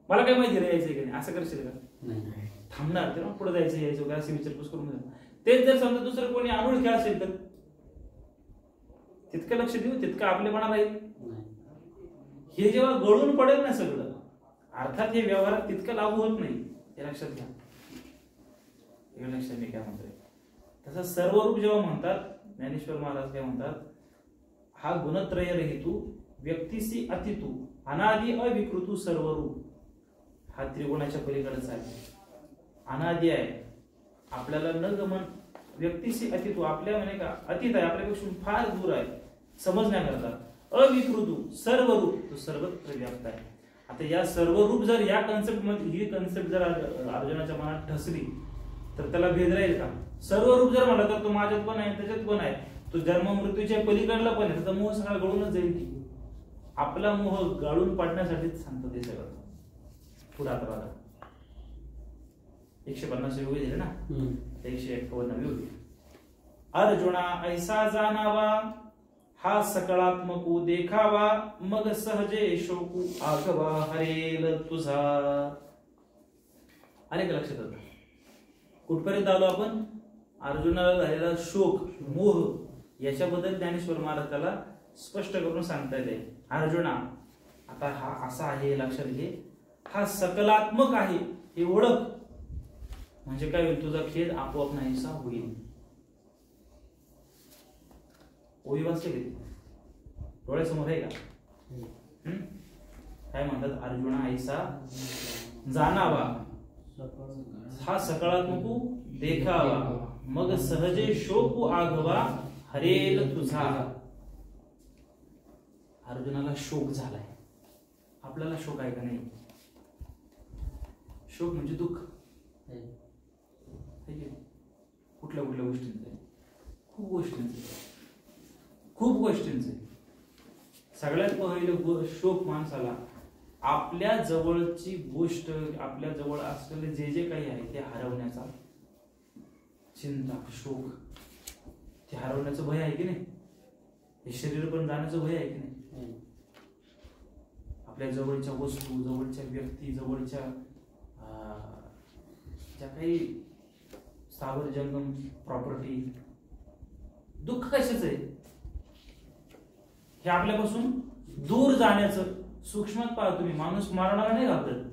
मला काय माहिती यायचंय की नाही, असं करशील का? नाही. थांबणार तेव्हा पुढे जायचं यायचं वगैरे अशी विचारपूस करून. तेच जर समजा दुसरं कोणी अनोळखी असेल तर तितकं लक्ष देऊ, तितकं आपले मनाला येईल. हे जेव्हा गळून पडेल ना सगळं, अर्थात हे व्यवहारात तितकं लागू होत नाही, हे लक्षात घ्या. हे लक्षात मी काय म्हणतोय तसं सर्वरूप जेव्हा म्हणतात ज्ञानेश्वर महाराज काय म्हणतात, हा गुणत्रय रहितू व्यक्तीसी अतितू अनादि अविकृतू सर्वरूप. हा त्रिगुणाच्या पलीकडेच आहे, अनादि आहे, आपल्याला न गमन, व्यक्तीशी अतितू आपल्या म्हणे का अतीत आहे, आपल्यापासून फार दूर आहे समजण्याकरता. अविकृतू सर्वरूप, तो सर्वत्र व्याप्त आहे. आता या सर्वरूप जर या कन्सेप्ट मध्ये ही कन्सेप्ट जर अर्जुनाच्या मनात ठसली तर त्याला भेद राहील का? सर्वरूप जर म्हणलं तर तो माझ्यात पण आहे त्याच्यात पण आहे, तो जन्म मृत्यूच्या पलीकडला पण आहे, त्याचा मोह सगळा गळूनच जाईल की. आपला मोह गाळून पाडण्यासाठीच सांगतो ते सगळं. पुढे आता बघा 150 दिले ना, 151 होती. अर्जुना ऐसा जाणावा हा सकारात्मक देखावा, मग सहजे शोकू आगवा हरेल तुझा. आले का लक्षात? आता कुठपर्यंत आलो आपण? अर्जुनाला झालेला शोक, मोह याच्याबद्दल ज्ञानेश्वर महाराज त्याला स्पष्ट करून सांगता येते. अर्जुना आता हा असा आहे लक्षात घे, हा सकलात्मक आहे हे ओळख, म्हणजे काय होईल? तुझा खेद आपोआप नाहीसा होईल. ओळी वाचते की डोळ्यासमोर आहे का? काय म्हणतात? अर्जुना ऐसा जाणावा हा सकारात्मक देखावा, मग सहजे शोक आघवा हरेल तुझा. अर्जुनाला शोक झालाय, आपल्याला शोक आहे का नाही? शोक म्हणजे दुःख. कुठल्या कुठल्या गोष्टींचे? खूप गोष्टींचे. सगळ्यात पहिलं शोक माणसाला आपल्या जवळची गोष्ट, आपल्या जवळ असलेले जे जे काही आहे ते हरवण्याचा चिंता, शोक. ते हरवण्याचं भय आहे की नाही? हे शरीर पण जाण्याचं भय आहे की नाही? आपल्या जवळच्या वस्तू, जवळच्या व्यक्ती, जवळच्या ज्या काही स्थावर जंगम प्रॉपर्टी, दुःख कशाच आहे? हे आपल्यापासून दूर जाण्याचं. सूक्ष्मात पहा तुम्ही, माणूस मरणाला नाही घाबरत,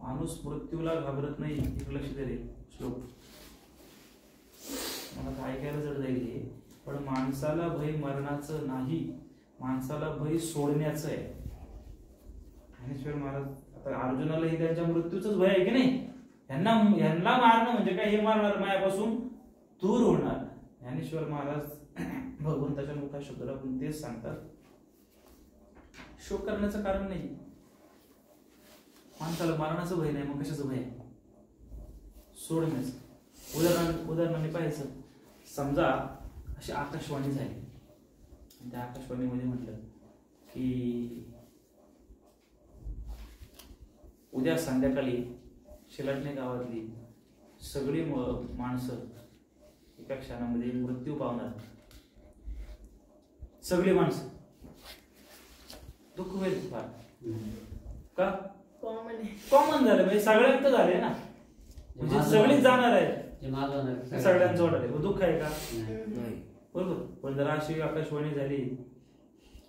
माणूस मृत्यूला घाबरत नाही, इकडे लक्ष दे रे श्लोक. मला तर ऐकायला जड जाईल हे, पण माणसाला भय मरणाचं नाही, माणसाला भय सोडण्याचं आहे. ज्ञानेश्वर महाराज आता अर्जुनालाही त्यांच्या मृत्यूच भय आहे की नाही, यांना मारणं म्हणजे काय, हे मारणार मायापासून दूर होणार. ज्ञानेश्वर महाराज भगवंताच्या मुखा शब्दाला पण तेच सांगतात, शोक करण्याचं कारण नाही, माणसाला मरणाचं भय नाही, मग कशाचं भय आहे, सोडण्याचं. उदाहरणाने पाहायचं, समजा अशी आकाशवाणी झाली, त्या आकाशवाणीमध्ये म्हटलं की उद्या संध्याकाळी शिलाटणे गावातली सगळी माणसं एका क्षणामध्ये मृत्यू पावणार. सगळी माणसं, दुःख होईल फार का, कॉमन झालं म्हणजे सगळ्यांचं झालंय ना, म्हणजे सगळीच जाणार आहे, सगळ्यांचं वाटत आहे, दुःख आहे का, बरोबर. पण जर अशी आकाशवाणी झाली,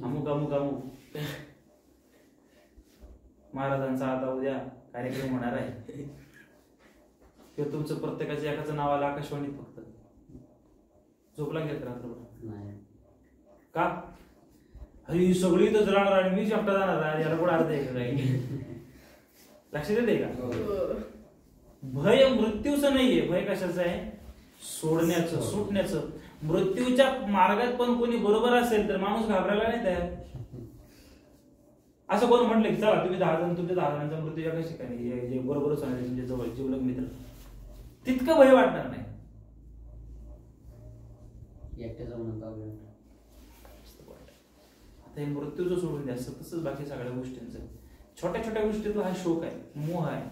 अमुक अमुक अमुक महाराजांचा आता उद्या कार्यक्रम होणार आहे, किंवा तुमचं प्रत्येकाच्या एकाचं नाव आलं आकाशवाणीत, फक्त झोपला घेत रात्रभर का, ही सगळी तर राहणार आणि मीच एकटा जाणार आहे, याला कुठं अर्थ आहे का, लक्षात येते का. भय मृत्यूचं नाहीये, भय कशाचं आहे, सोडण्याचं, सुटण्याचं. मृत्यूच्या मार्गात पण कोणी बरोबर असेल तर माणूस घाबरायला नाही तयार. असं कोण म्हटलं की चला तुम्ही 10 जण, तुमच्या 10 जणांचा मृत्यू एकाच ठिकाणी, जे बरोबरच आहे तुमच्या जवळ जीवलग मित्र, तितकं भय वाटणार नाही. आता हे मृत्यूचं सोडून द्या, तसंच बाकी सगळ्या गोष्टींचं, छोट्या छोट्या गोष्टीतला हा शोक आहे, मोह आहे.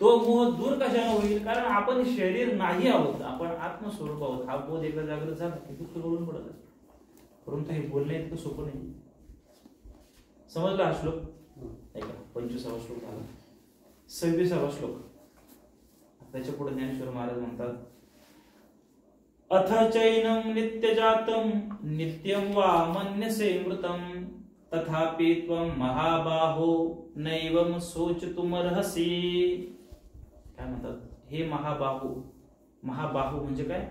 तो मोह दूर कशाने होईल, कारण आपण शरीर नाही आहोत, आपण आत्मस्वरूप आहोत. हा बोध एकदा जागृत झाला की दुःख गळून पडत, परंतु हे बोलणे इतकं सोपं नाही. समजला हा श्लोक, ऐका. 25वा श्लोक झाला. 26वा श्लोक, त्याच्या पुढे ज्ञानेश्वर महाराज म्हणतात, अथ चैनं नित्यजातं नित्यं वा मन्यसे मृतं तथापि त्वं महाबाहो नैवं शोचितुमर्हसि. काय म्हणतात, हे महाबाहू. महाबाहू म्हणजे काय,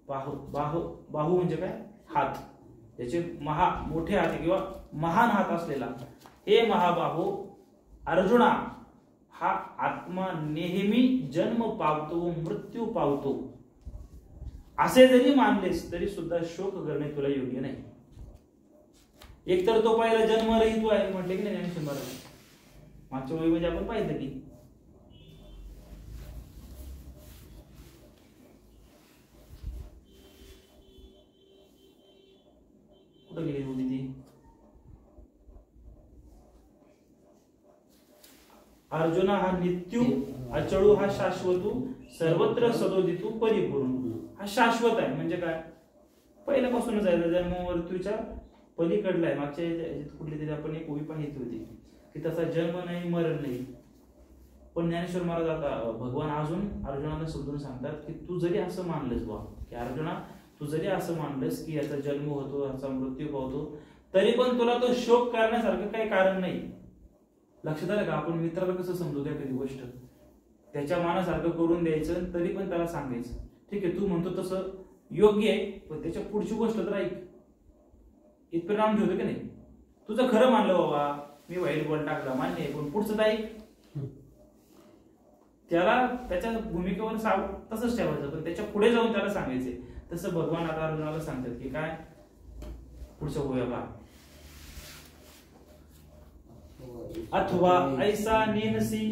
बाहू म्हणजे काय, हात, त्याचे मोठे हात किंवा महान हात असलेला. हे महाबाहू अर्जुना, हा आत्मा नेहमी जन्म पावतो, मृत्यू पावतो, असे जरी मानलेस तरी सुद्धा शोक करणे तुला योग्य नाही. एकतर तो पहिला जन्मरहित आहे म्हटले की नाही ज्ञानेश्वर महाराज. मागच्या वेळी आपण पाहिलं की कुठं गेली होती ती, अर्जुना हा नित्यू अचळू, हा शाश्वतू, सर्वत्र सदोदितू परिपूर्ण. हा शाश्वत आहे म्हणजे काय, पहिल्यापासूनच आहे, जन्म मृत्यूच्या पलीकडला आहे. मागच्या कुठली तरी आपण एक ओवी पाहिली होती की त्याचा जन्म नाही, मरण नाही. पण ज्ञानेश्वर महाराज आता भगवान अजून अर्जुनाला समजून सांगतात की तू जरी असं मानलंस बा, की अर्जुना तू जरी असं मानलंस की याचा जन्म होतो, याचा मृत्यू पावतो, तरी पण तुला तो शोक करण्यासारखं काही कारण नाही. लक्षात आलं का, आपण मित्राला कसं समजू द्या कधी गोष्ट, त्याच्या मनासारखं करून द्यायचं, तरी पण त्याला सांगायचं ठीक आहे तू म्हणतो तसं योग्य आहे, पण त्याच्या पुढची गोष्ट तर ऐक. इथपर्यंत आम ठेवतो की नाही, तुझं खरं मानलं बाबा, मी वाईट बॉल टाकला मान्य आहे, पण पुढचं तर ऐक. त्याला त्याच्या भूमिकेवर तसंच ठेवायचं, पण त्याच्या पुढे जाऊन त्याला सांगायचे. तसं भगवान आता अर्जुनाला सांगतात की काय पुढचं होऊया बा. अथवा ऐसा नेनसी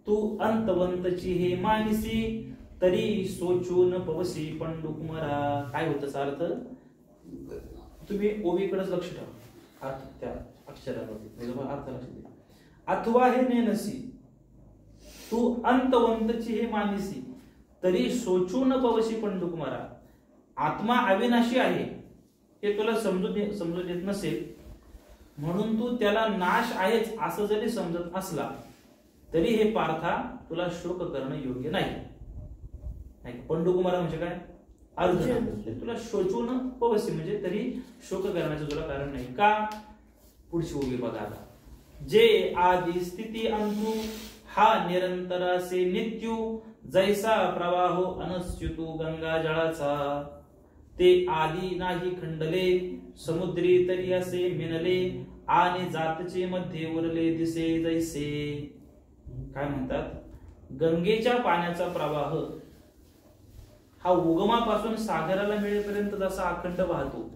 तू अंतवंतची हे मानसी तरी सोचून पवसी पंडुक मरा. काय होतं अर्थ, तुम्ही ओवीकडेच लक्ष ठेवा, त्या अक्षरावरती अर्थ लक्ष द्या. अथवा हे नेनसी तू अंतवंतची हे मानसी तरी सोचून पवसी पंडुक मरा. आत्मा अविनाशी आहे हे तुला समजून येत नसेल, म्हणून तू त्याला नाश आहेच असं जरी समजत असला तरी हे पार्था तुला शोक करणं योग्य नाही. पंडुकुमार म्हणजे काय, अर्जुन तुला शोचून पवसी म्हणजे तरी शोक करण्याचं तुला कारण नाही का. पुढची उभी बघा आता. जे आदि स्थिती अंतू हा निरंतर असे नित्यू जैसा प्रवाहो अनस्युतू गंगा जळाचा ते आदी नाही खंडले समुद्री तरी असे मिनले आणि जातचे मध्ये उरले दिसे जैसे. काय म्हणतात, गंगेच्या पाण्याचा प्रवाह हा उगमापासून सागराला मिळेपर्यंत जसा अखंड वाहतो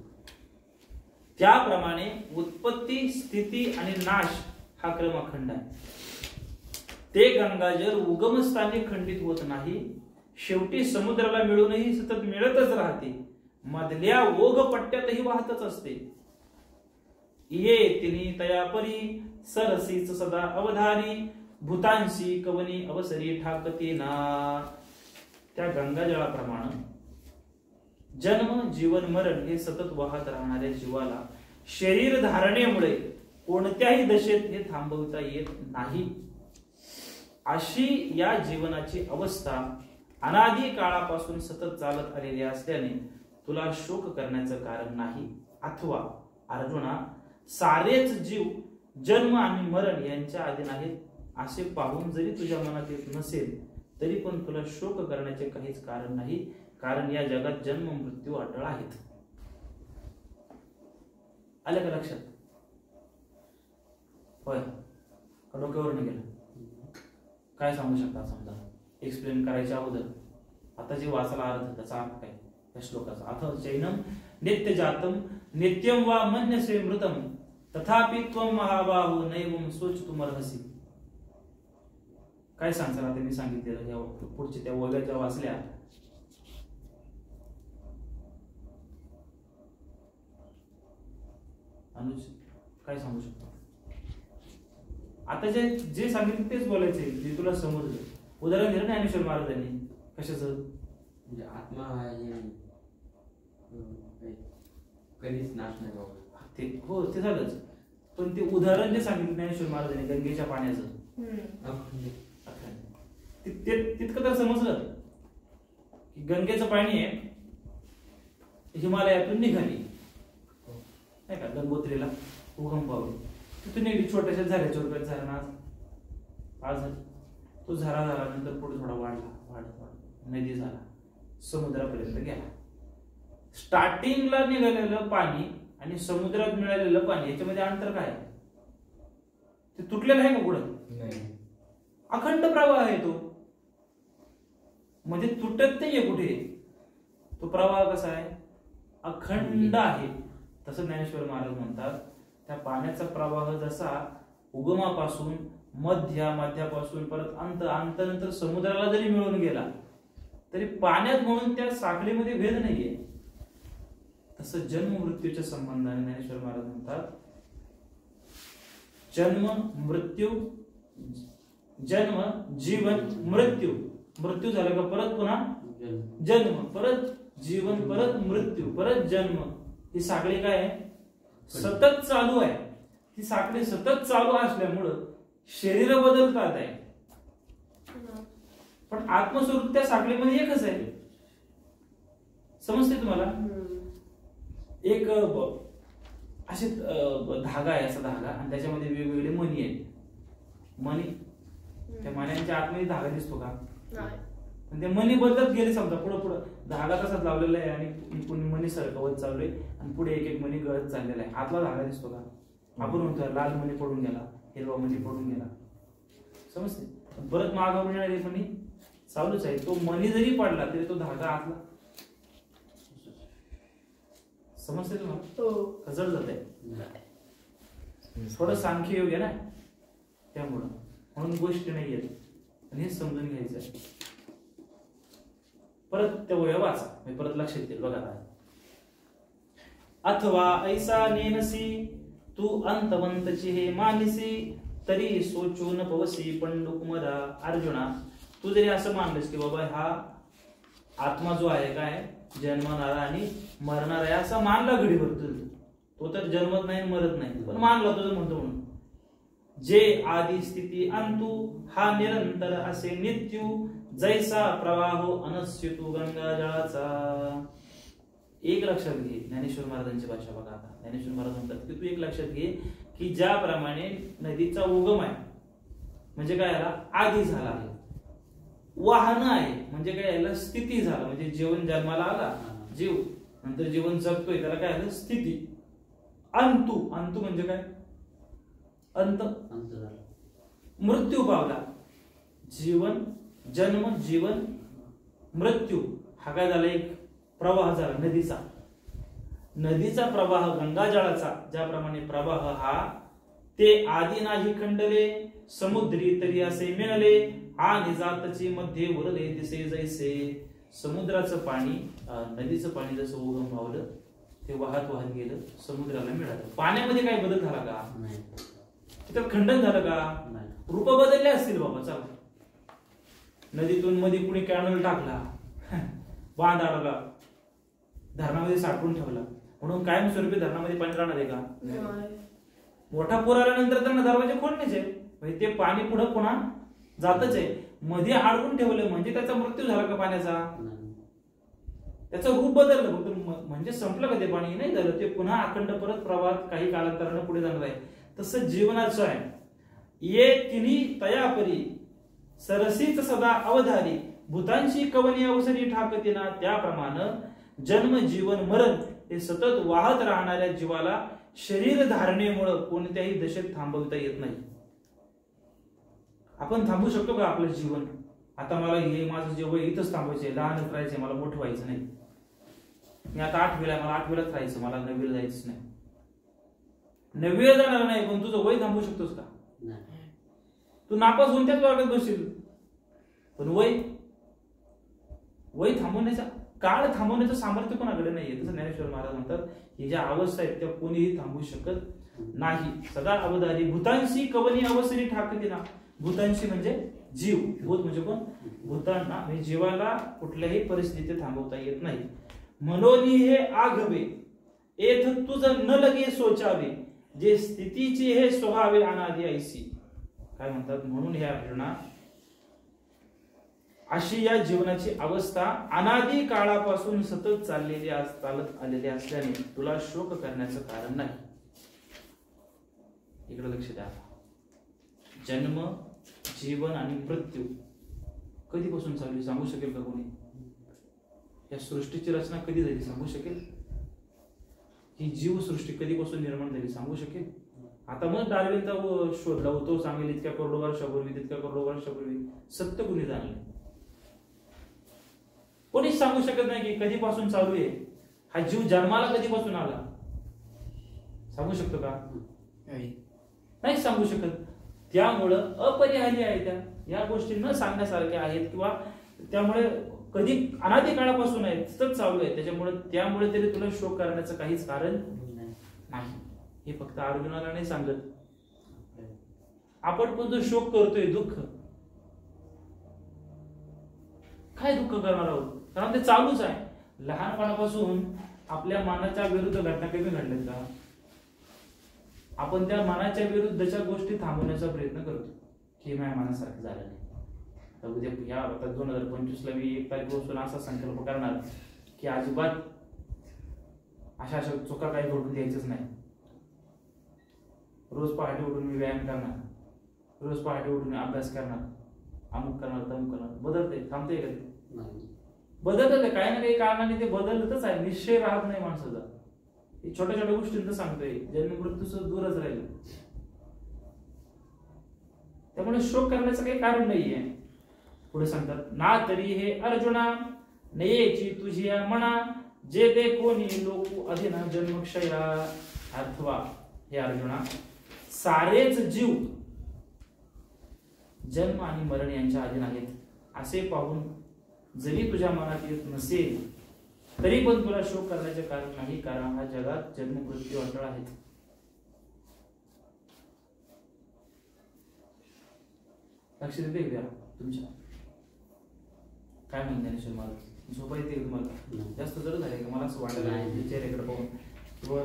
त्याप्रमाणे उत्पत्ती स्थिती आणि नाश हा क्रम अखंड आहे. ते गंगाजल उगमस्थानी खंडित होत नाही, शेवटी समुद्राला मिळूनही सतत मिळतच राहते, मधल्या ओघ पट्ट्यातही वाहतच असते. ये तिनी तयापरी सरसीच सदा अवधारी भूतांशी कवनी अवसरी ठाकते ना. त्या गंगाजळाप्रमाणे जन्म जीवन मरण हे सतत वाहत राहणाऱ्या जीवाला शरीर धारणेमुळे कोणत्याही दशेत हे थांबवता येत नाही. अशी या जीवनाची अवस्था अनादी काळापासून सतत चालत आलेली असल्याने तुला शोक करण्याचं कारण नाही. अथवा अर्जुना, सारेच जीव जन्म आणि मरण यांच्या अधीन आहेत असे पाहून जरी तुझ्या मनात येत नसेल तरी पण तुला शोक करण्याचे काहीच कारण नाही, कारण या जगात जन्म मृत्यू अटळ आहेत. आलं का लक्षात? होय, डोक्यावर गेलं. काय सांगू शकता समजा एक्सप्लेन करायच्या अगोदर आता जे वाचायला अर्थ त्याचा अर्थ काय या श्लोकाचा? अथ चैनम नित्य जातम नित्यम वा मन्यसे मृतम तथापि त्वं महाबाहो नैवं सोचतुमर्हसि. काय सांगणार आता मी सांगितलेलं या पुढच्या त्या ओव्या वाचल्या. अनुज काय सांगू शकतो? आता जे सांगितलं तेच बोलायचंय, जे तुला समजलं. उदाहरण दिलं ज्ञानेश्वर महाराजांनी कशाचं, म्हणजे आत्मा कधीच नाश नाही बाबा. ते हो ते झालंच, पण ते उदाहरण जे सांगितलं ज्ञानेश्वर महाराजांनी गंगेच्या पाण्याचं तितकं तर समजलं की गंगेचं पाणी आहे हिमालयातून निघाली नाही का, गंगोत्रीला उगम पावली, तिथून एक छोट्याशा झऱ्याच्या रुपयात झरा ना आज तो झरा झाला, नंतर पुढे थोडा वाढला, वाढत नदी झाला, समुद्रापर्यंत गेला. स्टार्टिंगला निघालेलं पाणी आणि समुद्रात मिळालेलं पाणी याच्यामध्ये अंतर काय? ते तुटलेलं आहे का पुढं? अखंड प्रवाह आहे तो, म्हणजे तुटत नाहीये कुठे. तो प्रवाह कसा आहे? अखंड आहे. तसं ज्ञानेश्वर महाराज म्हणतात त्या पाण्याचा प्रवाह जसा उगमापासून मध्यापासून परत अंतनंतर समुद्राला जरी मिळून गेला तरी पाण्यात म्हणून त्या साखळीमध्ये भेद नाहीये. तसं जन्म मृत्यूच्या संबंधाने ज्ञानेश्वर महाराज म्हणतात जन्म जीवन मृत्यू, मृत्यू झाला का परत पुन्हा जन्म, परत जीवन, परत मृत्यू, परत जन्म. ही साखळी काय आहे? सतत चालू आहे. ती साखळी सतत चालू असल्यामुळं शरीर बदलतात आहे, पण आत्मस्वरूप त्या साखळीमध्ये एकच आहे. समजते तुम्हाला? एक असे धागा आहे, असा धागा, आणि त्याच्यामध्ये वेगवेगळे मणी आहेत. मणी, त्या मण्यांच्या आतमध्ये धागा दिसतो का? ते मणी बदलत गेले समजा, पुढे धागा तसाच लावलेला आहे आणि मणी सरकवत चाललोय आणि पुढे एक मणी गळत चाललेला आहे. आतला धागा दिसतो का? आपण म्हणतो लाल मणी पडून गेला, हिरवा मणी पडून गेला. समजते? परत मागावून येणारे मणी चालूच आहे. तो मणी जरी पडला तरी तो धागा आतला. समजते तुम्हाला? जड जात आहे थोडं सांख्य योग आहे ना, त्यामुळं म्हणून गोष्टी नाही येत आणि हे समजून घ्यायचं आहे. परत त्या वया वाचा, परत लक्षात येईल बघा. अथवा ऐसा नेनसी तू अंतवंतची हे मानिसी तरी सोचून पवसी पंडुकुमदा. अर्जुना, तू जरी असं मानलंस की बाबा हा आत्मा जो आहे काय जन्मणारा आणि मरणारा आहे असं मानला घडीभर तुझं, तो तर जन्मत नाही मरत नाही, पण मानला तुझं म्हणतो म्हणून. जे आदी स्थिती अंतू हा निरंतर असे नित्यू जैसा प्रवाहो अनस्युतू गंगा जळाचा. एक लक्षात घे, ज्ञानेश्वर महाराजांची भाषा बघा. आता ज्ञानेश्वर महाराज म्हणतात की तू एक लक्षात घे की ज्याप्रमाणे नदीचा उगम आहे म्हणजे काय याला आधी झाला. वाहन आहे म्हणजे काय याला स्थिती झाला. म्हणजे जीवन जन्माला आला, जीव नंतर जीवन जगतोय, त्याला काय आलं स्थिती. अंतू, अंतू म्हणजे काय अंत, मृत्यू पावला. जीवन, जन्म, जीवन, मृत्यू हा काय झाला एक प्रवाह झाला नदीचा. नदीचा प्रवाह गंगाजळाचा ज्याप्रमाणे प्रवाह हा ते आधी नाही खंडले, समुद्री तरी असे मिळाले, आणि जातची मध्ये उरले दिसे जैसे. समुद्राचं पाणी, नदीचं पाणी जसं उगम पावलं ते वाहत वाहत गेलं, समुद्राला मिळालं. पाण्यामध्ये काय बदल झाला का? तिथं खंडन झालं का? रूप बदलले असतील बाबा. चला, नदीतून मध्ये कुणी कॅनल टाकला, बांध अडवला, धरणामध्ये साठवून ठेवला, म्हणून कायमस्वरूपी धरणामध्ये पाणी राहणार आहे का? मोठा पूर आल्यानंतर त्यांना दरवाजे खोलणेच आहे, म्हणजे ते पाणी पुढे पुन्हा जातच आहे. मध्ये अडकून ठेवलं म्हणजे त्याचा मृत्यू झाला का पाण्याचा? त्याचं रूप बदललं फक्त, म्हणजे संपलं का ते पाणी? नाही झालं. ते पुन्हा अखंड परत प्रवाहात काही कालांतराने पुढे जाणार आहे. तसं जीवनाचं आहे. ये तिन्ही तयापरी सरसीच सदा अवधारी, भूतांशी कवनी अवसरी ठाकतीना. त्याप्रमाणे जन्म, जीवन, मरण हे सतत वाहत राहणाऱ्या जीवाला शरीर धारणेमुळे कोणत्याही दशेत थांबवता येत नाही. आपण थांबू शकतो का आपलं जीवन? आता मला हे माझं जे वय इथंच थांबायचंय, लहानच राहायचंय, मला मोठं व्हायचं नाही. मी आता 8वीला, मला 8वीलाच राहायचं, मला 9वीला जायचंच नाही. 9वीला जाणार नाही, पण तुझं वय थांबू शकतोस का? तू नापास होऊन त्याच वर्गात बसशील, पण वय थांबवण्याचा, काळ थांबवण्याचं सामर्थ्य कोणाकडे नाहीये. तसं ज्ञानेश्वर महाराज म्हणतात की ज्या अवस्था आहेत त्या कोणीही थांबवू शकत नाही. सदा अवधारी भूतांशी कवनी अवसरी ठाकतीना. भूतांशी म्हणजे जीव, भूत म्हणजे कोण? भूतांना, म्हणजे जीवाला कुठल्याही परिस्थितीत थांबवता येत नाही. मनोनी हे आघवे एथ तुझ न लगे सोचावे, जे स्थितीची हे स्वभावे अनादि ऐसी. काय म्हणतात? म्हणून हे अर्जुना, अशी या जीवनाची अवस्था अनादी काळापासून सतत चालत आलेली असल्याने तुला शोक करण्याचं कारण नाही. इकडे लक्ष द्या. जन्म, जीवन आणि मृत्यू कधीपासून चालू सांगू शकेल का कोणी? या सृष्टीची रचना कधी झाली सांगू शकेल? ही जीवसृष्टी कधीपासून निर्माण झाली सांगू शकेल? आता मग डार्विनचा शोध लावतो, तो सांगेल इतक्या करोड वर्षापूर्वी, तितक्या करोड वर्षापूर्वी. सत्य कुणी जाणले? कोणीच सांगू शकत नाही की कधीपासून चालू आहे. हा जीव जन्माला कधीपासून आला सांगू शकतो का? नाही सांगू शकत. त्यामुळं अपरिहार्य आहे त्या या गोष्टी न सांगण्यासारख्या आहेत, किंवा त्यामुळे कधी अनादी काळापासून आहे, सतत चालू आहे. त्यामुळे तरी तुला शोक करण्याचं काहीच कारण नाही. हे फक्त अर्जुनाला नाही सांगत. आपण पण जो शोक करतोय, दुःख, काय दुःख करणार आहोत? कारण ते चालूच आहे. लहानपणापासून आपल्या मनाच्या विरुद्ध घटना कधी घडल्यात का? आपण त्या मनाच्या विरुद्धच्या गोष्टी थांबवण्याचा प्रयत्न करतो की माझ्या मनासारखं झालं नाही. आता उद्या या 2025ला मी 1 तारखेपासून असा संकल्प करणार की अजिबात अशा चुका काही घडून द्यायचंच नाही. रोज पहाटे उठून मी व्यायाम करणार, रोज पहाटे उठून मी अभ्यास करणार, अमुक करणार, तमुक करणार. बदलते? थांबते का ते? बदलत ते काही ना काही कारणाने ते बदलतच आहे. निश्चय राहत नाही माणसाचा. छोट्या छोट्या गोष्टींचं सांगतोय, जन्म मृत्यूचं दूरच राहिलं. त्यामुळे शोक करण्याचं काही कारण नाहीये. पुढे सांगतात, ना तरी हे अर्जुना नयेची तुझी म्हणा, जे ते कोणी लोक अधिना जन्मक्षया. अथवा हे अर्जुना, सारेच जीव जन्म आणि मरण यांच्या अधीन आहेत असे पाहून जरी तुझ्या मनात येत नसेल तरी पण तुला शोक करण्याचे कारण नाही, कारण हा जगात जन्म मृत्यू अटळ आहेत. लक्ष देते का तुमच्या? काय म्हणते ज्ञानेश्वर महाराज? झोपा येते तुम्हाला? जास्त जड झाले का? मला असं वाटायला चेहऱ्याकडे पाहून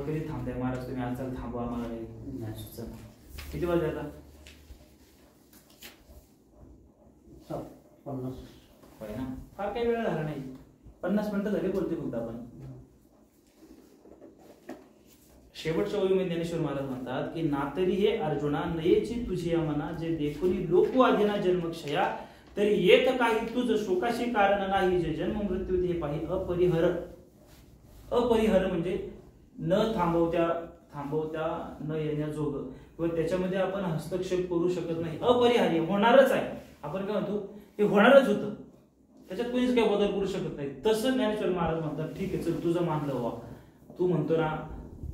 कधी थांबताय महाराज तुम्ही? आज थांबवा मला. किती वाजले आता? 50. होय ना, फार काही वेळ झाला नाही. 50 मिनिटं झाली बोलते फक्त आपण. शेवटच्या ओळीमध्ये ज्ञानेश्वर महाराज म्हणतात की नातरी हे अर्जुना नयेची तुझी या मना जे देखुनी लोकू आधीना जन्मक्षया तरी येत काही तुझ शोकाशी कारण नाही जे जन्म मृत्यू हे पाही अपरिहर. अपरिहर म्हणजे न थांबवत्या न येण्याजोग किंवा त्याच्यामध्ये आपण हस्तक्षेप करू शकत नाही. अपरिहार्य होणारच आहे. आपण काय म्हणतो हे होणारच होतं, त्याच्यात कोणीच काही बदल करू शकत नाही. तसं ज्ञानेश्वर महाराज म्हणतात ठीक आहे चल तुझं मानलं व्हा. तू म्हणतो ना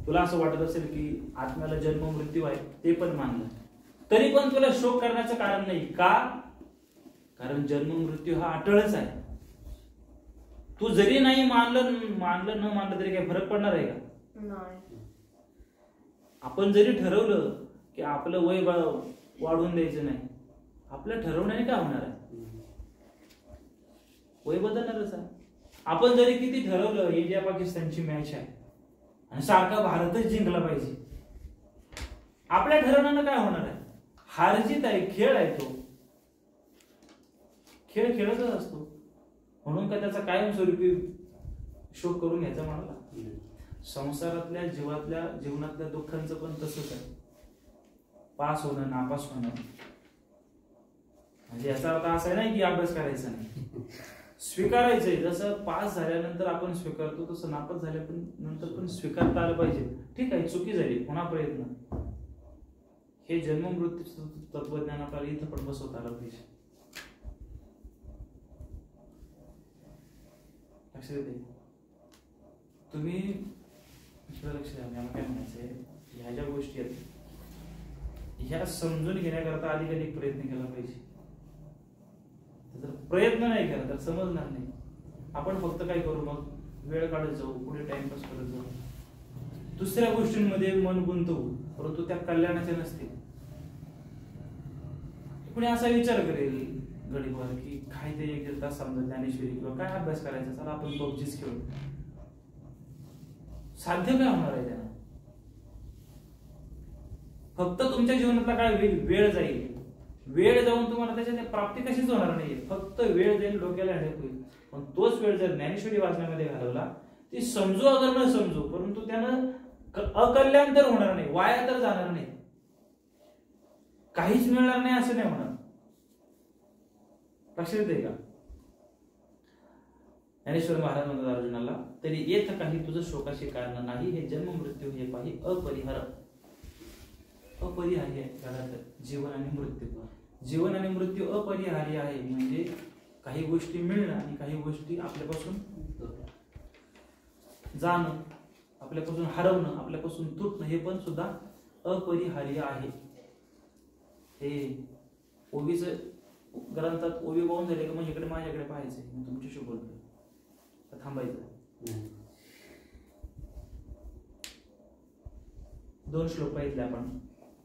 तुला असं वाटत असेल की आत्म्याला जन्म मृत्यू आहे ते पण मानलं तरी पण तुला शोक करण्याचं कारण नाही. का? कारण जन्म मृत्यू हा अटळच आहे. तू जरी नाही मानलं न मानलं तरी काही फरक पडणार आहे का? आपण जरी ठरवलं की आपलं वय वाढवून द्यायचं नाही, आपल्या ठरवण्याने काय होणार आहे? वय बदलणारच आहे. आपण जरी किती ठरवलं इंडिया पाकिस्तानची मॅच आहे आणि सारखा भारतच जिंकला पाहिजे, आपल्या ठरवण्यानं काय होणार आहे? हार जीत आहे, खेळ आहे. तो खेळ खेळतच असतो. म्हणून का त्याचा कायमस्वरूपी शोक करून घ्यायचा म्हणाला. संसारातल्या जीवनातल्या दुःखांचं पण तसंच आहे. पास होणं नापास होणं म्हणजे याचा अर्थ असा नाही की अभ्यास करायचा नाही, स्वीकारायचंय. जसं पास झाल्यानंतर आपण स्वीकारतो तसं नापास झाल्यानंतर पण स्वीकारता आलं पाहिजे. ठीक आहे चुकी झाली पुन्हा प्रयत्न. हे जन्म मृत्यू तत्वज्ञान आपल्याला इथं पण बसवता आलं पाहिजे. लक्ष देते तुम्ही लक्ष द्या. मला काय म्हणायचंय ह्या ज्या गोष्टी आहेत ह्या समजून घेण्याकरता अधिक प्रयत्न केला पाहिजे. जर प्रयत्न नाही केला तर समजणार नाही. आपण फक्त काय करू मग वेळ काढत जाऊ, पुढे टाइमपास करत जाऊ, दुसऱ्या गोष्टींमध्ये मन गुंतवू, परंतु त्या कल्याणाच्या नसतील. कुणी असा विचार करेल गडीभर की काय ते 1 तास समजा ज्ञानेश्वरी किंवा काय अभ्यास करायचा, चला आपण पबजीच खेळू. साध्य काय होणार आहे त्याला? फक्त तुमच्या जीवनातला काय होईल? वेळ जाईल. वेळ जाऊन तुम्हाला त्याच्या प्राप्ती कशीच होणार नाहीये. फक्त वेळ जाईल, डोक्याला हेडेक होईल. पण तोच वेळ जर ज्ञानेश्वरी वाचण्यामध्ये घालवला, ती समजू अगर न समजू परंतु त्यानं अकल्याण तर होणार नाही, वाया तर जाणार नाही, काहीच मिळणार नाही असं नाही होणार. लक्षात येते का? ज्ञानेश्वर महाराज म्हणतात अर्जुनाला तरी येत काही तुझं शोकाशी कारण नाही हे जन्म मृत्यू हे पाही अपरिहार. अपरिहार्य आहे. जीवन आणि मृत्यू, जीवन आणि मृत्यू अपरिहार्य आहे. म्हणजे काही गोष्टी मिळणं आणि काही गोष्टी आपल्यापासून जाणं, आपल्यापासून हरवणं, आपल्यापासून तुटणं हे पण सुद्धा अपरिहार्य आहे. हे ओवीच ग्रंथात ओवी पाहून झाले की मग इकडे माझ्याकडे पाहायचंय, मी तुमच्याशी बोलतोय, थांबायचं. 2 श्लोक पाहिजे आपण,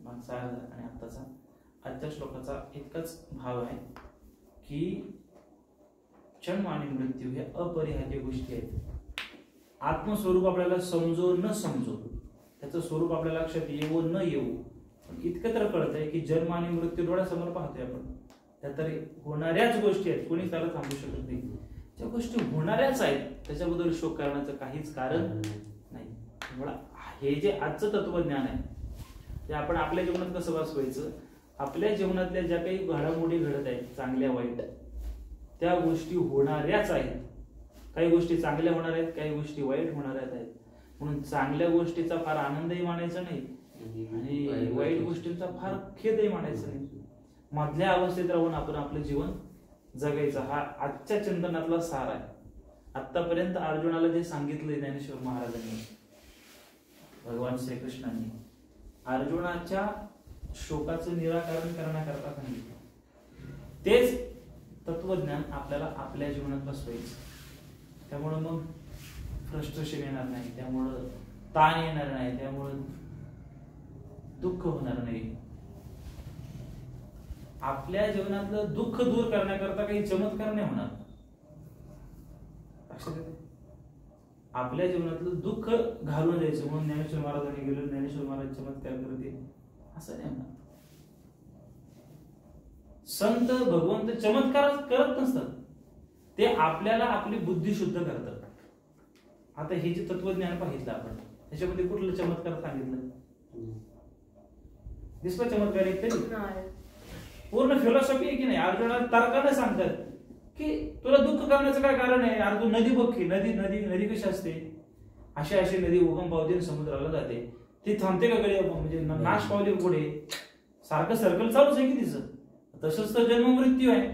मागचा आणि आत्ताचा. आजच्या श्लोकाचा इतकाच भाव आहे की जन्म आणि मृत्यू हे अपरिहार्य गोष्टी आहेत. आत्मस्वरूप आपल्याला समजो न समजो, त्याचं स्वरूप आपल्या लक्षात येऊ न येऊ, पण इतकं तर कळत आहे की जन्म आणि मृत्यू डोळ्यासमोर पाहतोय आपण. त्या तरी होणाऱ्याच गोष्टी आहेत, कोणी त्याला थांबू शकत नाही. ज्या गोष्टी होणाऱ्याच आहेत त्याच्याबद्दल शोक करण्याचं काहीच कारण नाही. हे जे आजचं तत्वज्ञान आहे ते आपण आपल्या जीवनात कसं वाचवायचं, आपल्या जीवनातल्या ज्या काही घडामोडी घडत आहेत चांगल्या वाईट त्या गोष्टी होणाऱ्याच आहेत. काही गोष्टी चांगल्या होणार आहेत, काही गोष्टी वाईट होणार आहेत. म्हणून चांगल्या गोष्टीचा फार आनंदही मानायचा नाही आणि वाईट गोष्टींचा फार खेदही मानायचा नाही. मधल्या अवस्थेत राहून आपण आपलं जीवन जगायचं, हा आजच्या चिंतनातला सार आहे. आतापर्यंत अर्जुनाला जे सांगितलंय ज्ञानेश्वर महाराजांनी, भगवान श्रीकृष्णांनी अर्जुनाच्या शोकाचं निराकरण करण्याकरता सांगितलं, तेच तत्वज्ञान आपल्याला आपल्या जीवनात बसवायचं. त्यामुळं मग फ्रस्ट्रेशन येणार नाही, त्यामुळं ताण येणार नाही, त्यामुळं दुःख होणार नाही. आपल्या जीवनातलं दुःख दूर करण्याकरता काही चमत्कार नाही होणार. आपल्या जीवनातलं दुःख घालून जायचं म्हणून ज्ञानेश्वर महाराजांनी गेलो, ज्ञानेश्वर महाराज चमत्कार करते असं नाही होणार. संत भगवंत चमत्कार करत नसतात, ते आपल्याला आपली बुद्धी शुद्ध करतात. आता हे जे तत्वज्ञान पाहितलं आपण, त्याच्यामध्ये कुठलं चमत्कार सांगितलं? दिसला चमत्कार एक तरी? पूर्ण फिलॉसॉफी आहे की नाही. अर्जुनाला तर्काने सांगतात की तुला दुःख करण्याचं काय कारण आहे? अरे तू नदी बघ की, नदी नदी नदी कशी असते, अशी अशी नदी उगम पावते समुद्राला जाते, ती थांबते का कडे म्हणजे नाश पावली पुढे, सारखं सर्कल चालूच आहे की तिचं. तसंच तर जन्म मृत्यू आहे.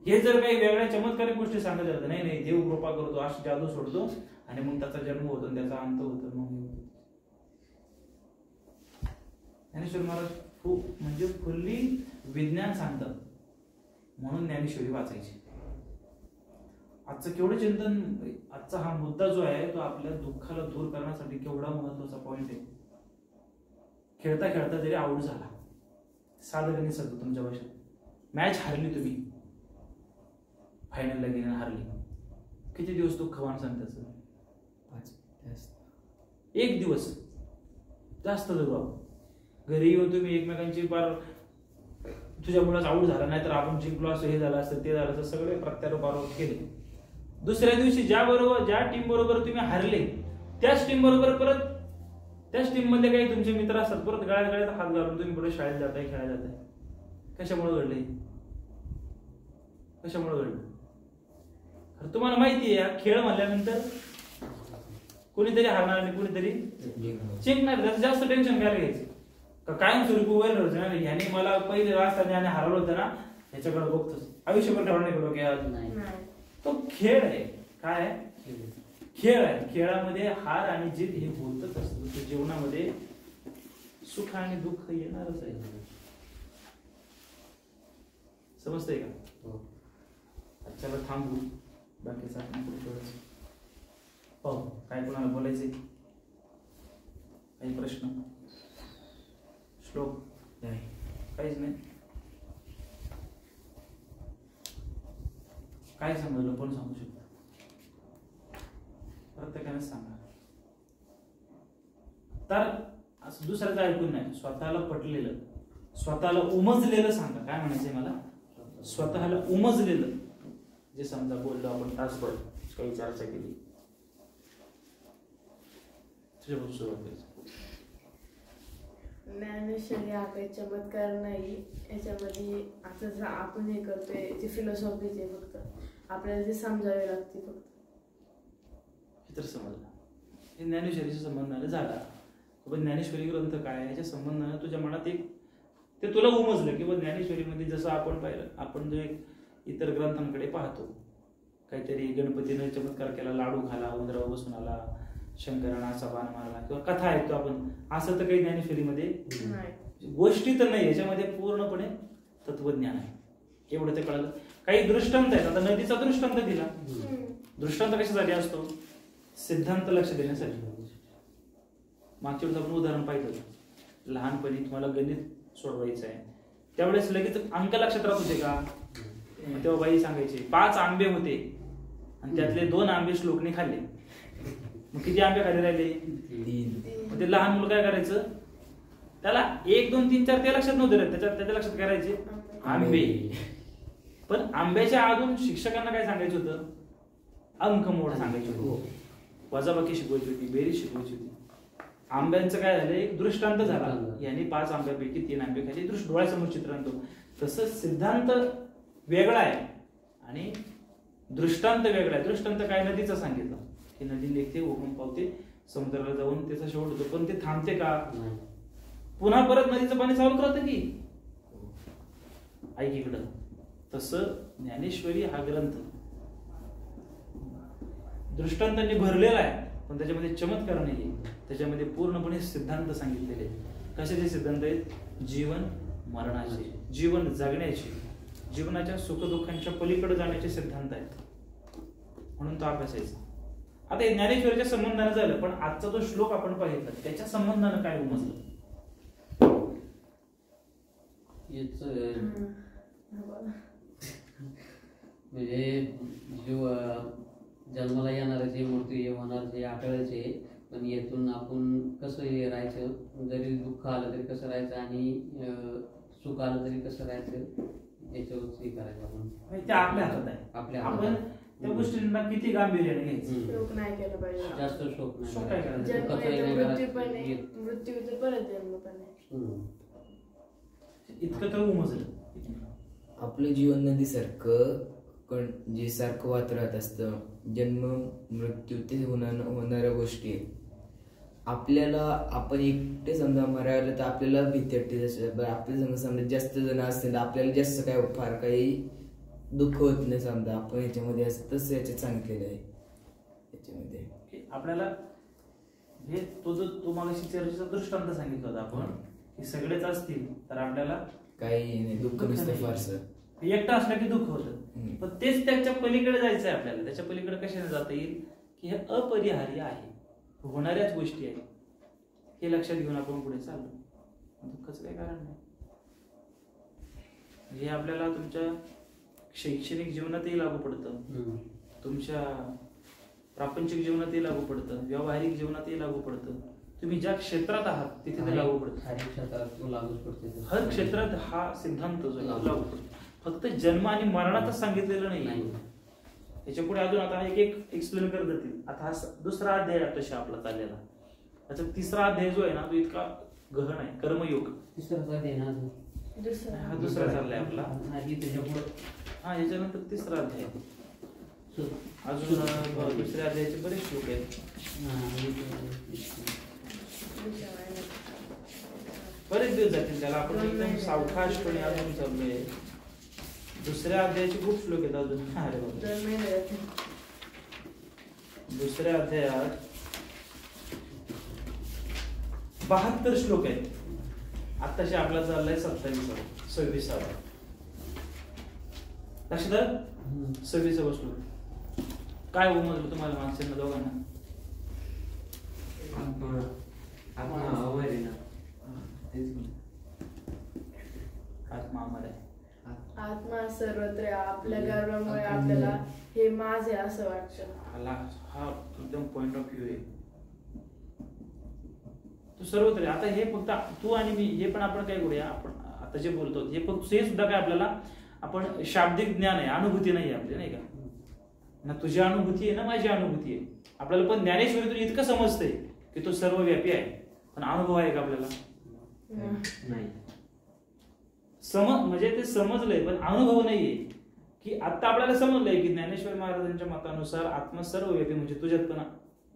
हे जर काही वेगळ्या चमत्कारिक गोष्टी सांगत जातात, नाही नाही देव कृपा करतो, अशी जादू सोडतो आणि मग त्याचा जन्म होतो त्याचा अंत होतो. मग ज्ञानेश्वर महाराज खूप म्हणजे फुल्ली विज्ञान सांगतात, म्हणून ज्ञानेश्वरी वाचायची. आजचं केवढं चिंतन, आजचा हा मुद्दा जो आहे तो आपल्या दुःखाला दूर करण्यासाठी केवढा महत्वाचा पॉइंट आहे. खेळता खेळता जरी आऊट झाला, साधं गणित सांगतो तुमच्या भाषेत, मॅच हारली तुम्ही, फायनलला गेली हारली, किती दिवस दुःख माणसानं त्याचं? 1 दिवस जास्त जरू. घरी येऊन तुम्ही एकमेकांची पार तुझ्यामुळेच आऊट झाला, नाहीतर आपण जिंकलो असं, हे झालं असतं, ते झालं असतं, सगळे प्रत्यारोप केले. दुसऱ्या दिवशी ज्या टीम बरोबर तुम्ही हारले त्याच टीम बरोबर परत त्याच टीम मध्ये काही तुमचे मित्र असतात, परत गळ्यात हात घालून तुम्ही पुढे शाळेत जाताय, खेळायला जाताय. कशामुळे घडले? कशामुळे घडलं? तुम्हाला माहिती आहे खेळ म्हणल्यानंतर कोणीतरी हारणार आणि कोणीतरी जिंकणार. त्याचं जास्त टेन्शन घ्यायला घ्यायचं कायम स्वरूपी वैर होतं ना. ह्याने मला पहिले असताना हरवलं होतं ना, ह्याच्याकडे बघतोच आयुष्यभर ठेवण्याकडे. तो खेळ आहे. काय आहे? खेळ आहे. खेळामध्ये हार आणि जीत हे होतच असतं. जीवनामध्ये सुख आणि दुःख येणारच आहे. समजतंय का? चला थांबू, बाकीचा पाहू. काय कोणाला बोलायचे? काही प्रश्न, श्लोक? काहीच नाही. काय समजलं? कोण सांगू शकतो? प्रत्येकाने सांगा. तर असं दुसऱ्याचं ऐकून नाही, स्वतःला पटलेलं, स्वतःला उमजलेलं सांगा. काय म्हणायचंय मला? स्वतःला उमजलेलं जे समजा बोललो आपण तासभर काही चर्चा केली, तुझ्यापासून सुरुवात करायची. ज्ञानेश्वरी हा काही चमत्कार नाही. याच्यामध्ये आता आपण हे करतोय जे फिलॉसॉफीच आहे, फक्त आपल्याला जे समजावे लागते फक्त. हे तर समजलं. हे ज्ञानेश्वरीच्या संबंधाने झाला. पण ज्ञानेश्वरी ग्रंथ काय ह्याच्या संबंधाने तुझ्या मनात एक ते तुला उमजलं किंवा ज्ञानेश्वरीमध्ये जसं आपण पाहिलं, आपण जो एक इतर ग्रंथांकडे पाहतो, काहीतरी गणपतीने चमत्कार केला, लाडू खाला, उंदरावर बसून आला, शंकरानं असा बाण मारला, किंवा कथा ऐकतो आपण, असं तर काही ज्ञानेश्वरीमध्ये गोष्टी तर नाही. याच्यामध्ये पूर्णपणे तत्वज्ञान आहे. एवढं ते कळलं. काही दृष्टांत आहेत. आता नदीचा दृष्टांत दिला. दृष्टांत कशासाठी असतो? सिद्धांत लक्ष देण्यासाठी. मागच्या वेळेस आपण उदाहरण पाहिलं, लहानपणी तुम्हाला गणित सोडवायचं आहे, त्यावेळेस लगेच अंक लक्षात राहत होते का? तेव्हा बाई सांगायचे 5 आंबे होते आणि त्यातले 2 आंबे श्लोकने खाल्ले. मग किती आंबे खाली राहिले? 3. मग ते लहान मुलं काय करायचं, त्याला 1 2 3 4 ते लक्षात नव्हते, त्याच्या लक्षात करायचे आंबे. पण आंब्याच्या अजून शिक्षकांना काय सांगायचं होतं? अंक मोड सांगायचे होते, वजाबाकी शिकवायची होती, बेरीज शिकवायची होती. आंब्यांचं काय झालं? एक दृष्टांत झाला. यांनी 5 आंब्यापैकी 3 आंबे खाल्ले, डोळ्यासमोर चित्र आणतो. तसं सिद्धांत वेगळा आहे आणि दृष्टांत वेगळा आहे. दृष्टांत काय? नदीचा सांगितलं की नदी निघते, उगम पावते, समुद्राला जाऊन त्याचा शेवट होतो. पण ते थांबते का? पुन्हा परत नदीचं पाणी चालूच राहतं की. ऐक इकडं. तसं ज्ञानेश्वरी हा ग्रंथ दृष्टांतांनी भरलेला आहे, पण त्याच्यामध्ये चमत्कार नाही. त्याच्यामध्ये पूर्णपणे सिद्धांत सांगितलेले आहेत. कशाचे सिद्धांत आहेत? जीवन मरणाचे, जीवन जगण्याचे, जीवनाच्या सुखदुःखांच्या पलीकडे जाण्याचे सिद्धांत आहेत. म्हणून तो अभ्यासायचा. आता हे ज्ञानेश्वरीच्या संबंधानं झालं, पण आजचा जो श्लोक आपण पाहिला त्याच्या संबंधानं काय उमजलं? म्हणजे जीव जन्माला येणारे मूर्ती होणारे आठवड्याचे, पण यातून आपण कसं राहायचं, जरी दुःख आलं तरी कसं राहायचं आणि सुख आलं तरी कसं राहायचं, याच्यावरच हे करायचं आपण. ते आपल्या हातात आहे. आपल्या आपण त्या गोष्टींना किती गांभीर्याने घ्यायचं. शोक नाही केलं पाहिजे. जास्त शोक शोक नाही काय करायचं? जन्म दुःखाचा येतो, येणारा मृत्यू पण आहे, येत. मृत्यू येतो, परत जन्म पण आहे. इतकं तर उमजलं. आपलं जीवन नदीसारखं जे सारखं वाहत राहत असतं. जन्म मृत्यू ते होणाऱ्या गोष्टी आहेत. आपल्याला आपण एकटे समजा मरायला तर आपल्याला भीती वाटते. जसं आपल्या संग समजा जास्त जण असतील तर आपल्याला जास्त काय फार काही दुःख होत नाही. समजा आपण ह्याच्यामध्ये असं तसं याच्यात सांगितलेलं आहे. याच्यामध्ये की आपल्याला हे तो मागाशी चर्चेचा दृष्टांत सांगितला होता आपण की सगळेच असतील तर आपल्याला काही नाही, दुःख नसतं फारसं. एकटा असलं की दुःख होतं. पण तेच त्याच्या पलीकडे जायचं आहे आपल्याला. त्याच्या पलीकडे कशाने जाता येईल की हे अपरिहार्य आहे, होणाऱ्याच गोष्टी आहेत, हे लक्षात घेऊन आपण पुढे चाललो. दुःखाचं काही कारण नाही. हे आपल्याला तुमच्या शैक्षणिक जीवनातही लागू पडतं, तुमच्या प्रापंचिक जीवनातही लागू पडतं, व्यावहारिक जीवनातही लागू पडतं. तुम्ही ज्या क्षेत्रात आहात तिथे ते लागू पडतं. हर क्षेत्रात लागूच पडते. हर क्षेत्रात हा सिद्धांत जो आहे लागू पडतो. फक्त जन्म आणि मरणातच सांगितलेलं नाही. याच्या पुढे अजून आता एक एक्सप्लेन करत जातील. आता हा दुसरा अध्याय तशी आपला चाललेला. त्याचा तिसरा अध्याय जो आहे ना तो इतका गहन आहे. कर्मयोग तिसरा अध्याय ना हा दुसरा चाललाय आपला. हा याच्यानंतर तिसरा अध्याय. अजून दुसऱ्या अध्यायाचे बरेच श्लोक आहेत. बरेच दिवस जातील त्याला. आपण एकदम सावकाशपणे अजून चाललोय. दुसऱ्या अध्यायाचे खूप श्लोक आहेत अजून. अरे बाबा, दुसऱ्या अध्यायात 72 श्लोक आहेत. आताशी आपला चाललाय 26. लक्षात 26 श्लोक. काय उमजलं तुम्हाला माणसांना दोघांना? आत्मा अमर आहे. आत्मा सर्वत्र आहे. आपल्या गर्वामुळे आपल्याला हे माझे असं वाटतं. हा एकदम पॉइंट ऑफ व्ह्यू आहे. तू सर्वत्र आहे. आता हे फक्त तू आणि मी हे पण आपण काय करूया, आपण आता जे बोलतो हे फक्त हे सुद्धा काय आपल्याला आपण शाब्दिक ज्ञान आहे, अनुभूती नाही आपली, नाही का? ना तुझी अनुभूती आहे ना माझी अनुभूती आहे. आपल्याला पण ज्ञानेश्वरीतून इतकं समजतंय की तो सर्वव्यापी आहे. पण अनुभव आहे का आपल्याला? नाही. म्हणजे ते समजलंय पण अनुभव नाहीये. की आता आपल्याला समजलंय की ज्ञानेश्वर महाराजांच्या मतानुसार आत्मा सर्वव्यापी म्हणजे तुझ्यात पण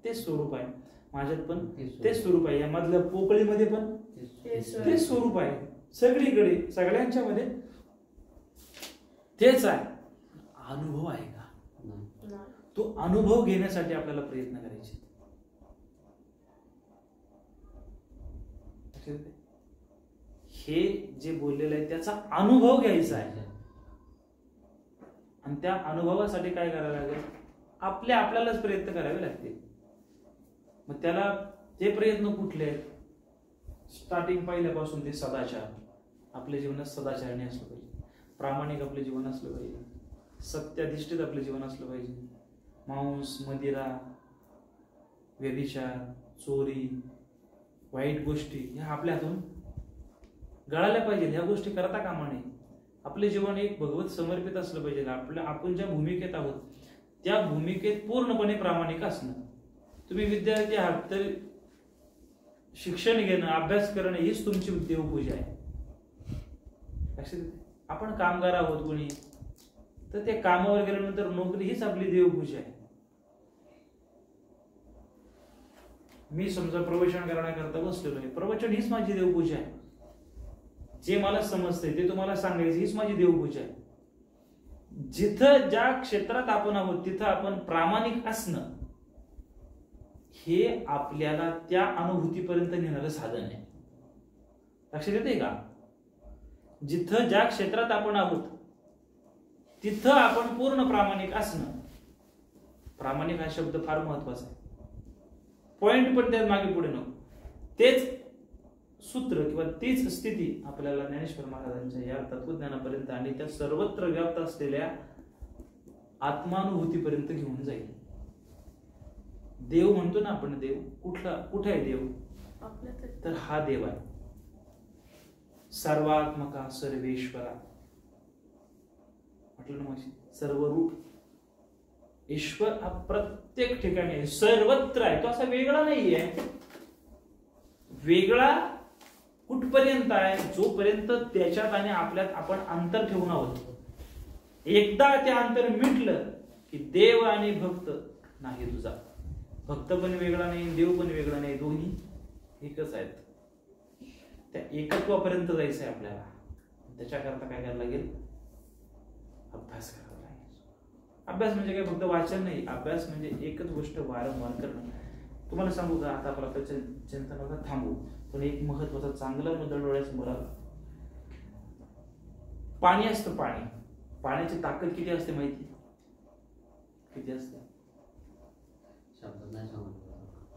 ते स्वरूप आहे, माझ्यात पण ते स्वरूप आहे, यामधल्या पोकळीमध्ये पण ते स्वरूप आहे, सगळीकडे सगळ्यांच्या मध्ये तेच आहे. अनुभव आहे का? तो अनुभव घेण्यासाठी आपल्याला प्रयत्न करायचे. हे जे बोललेलं आहे त्याचा अनुभव घ्यायचा आहे. आणि त्या अनुभवासाठी काय करायला लागेल? आपल्यालाच प्रयत्न करावे लागतील. मग त्याला ते प्रयत्न कुठले आहेत? स्टार्टिंग पहिल्यापासून ते सदाचार. आपल्या जीवनात सदाचारणी असलं पाहिजे, प्रामाणिक आपलं जीवन असलं पाहिजे, सत्याधिष्ठित आपलं जीवन असलं पाहिजे. मांस, मदिरा, व्यभिचार, चोरी, वाईट गोष्टी ह्या आपल्या हातून गळाल्या पाहिजे. ह्या गोष्टी करता कामा नये. आपले जीवन एक भगवत समर्पित असलं पाहिजे. आपण ज्या भूमिकेत आहोत त्या भूमिकेत पूर्णपणे प्रामाणिक असणं. तुम्ही विद्यार्थी आहात तर शिक्षण घेणं, अभ्यास करणं हीच तुमची देवपूजा आहे. आपण कामगार आहोत कोणी तर ते कामावर गेल्यानंतर नोकरी हीच आपली देवपूजा आहे. मी समजा प्रवचन करण्याकरता बसलेलो आहे, प्रवचन हीच माझी देवपूजा आहे. जे मला समजतंय ते तुम्हाला सांगायचं हीच माझी देवपूजा आहे. जिथं ज्या क्षेत्रात आपण आहोत तिथं आपण प्रामाणिक असणं हे आपल्याला त्या अनुभूतीपर्यंत नेणारं साधन आहे. लक्षात येते का? जिथं ज्या क्षेत्रात आपण आहोत तिथं आपण पूर्ण प्रामाणिक असणं. प्रामाणिक हा शब्द फार महत्वाचा आहे. पॉइंट पण त्यात मागे पुढे नको. तेच सूत्र किंवा तीच स्थिती आपल्याला ज्ञानेश्वर महाराजांच्या या तत्वज्ञानापर्यंत आणि त्या सर्वत्र व्याप्त असलेल्या आत्मानुभूतीपर्यंत घेऊन जाईल. देव म्हणतो ना आपण, देव कुठे आहे देव? तर हा देव आहे. सर्वात्मका सर्वेश्वरा म्हटलं ना, सर्व रूप ईश्वर हा प्रत्येक ठिकाणी आहे, सर्वत्र आहे. तो असा वेगळा नाहीये. वेगळा कुठपर्यंत आहे? जोपर्यंत त्याच्यात आणि आपल्यात आपण अंतर ठेवून आहोत. एकदा ते अंतर मिटलं की देव आणि भक्त नाही तुझा. भक्त पण वेगळा नाही, देव पण वेगळा नाही, दोन्ही एकच आहेत. त्या एकत्वापर्यंत जायचंय आपल्याला. त्याच्याकरता काय करायला लागेल? अभ्यास करावा लागेल. अभ्यास म्हणजे काय? फक्त वाचन नाही. अभ्यास म्हणजे एकच गोष्ट वारंवार करणं. तुम्हाला सांगू का, आता आपला चिंतनाला थांबू, पण एक महत्वाचा चांगला मुद्दा डोळ्यासमोर आला. पाणी असतं. पाण्याची ताकद किती असते माहिती? किती असते?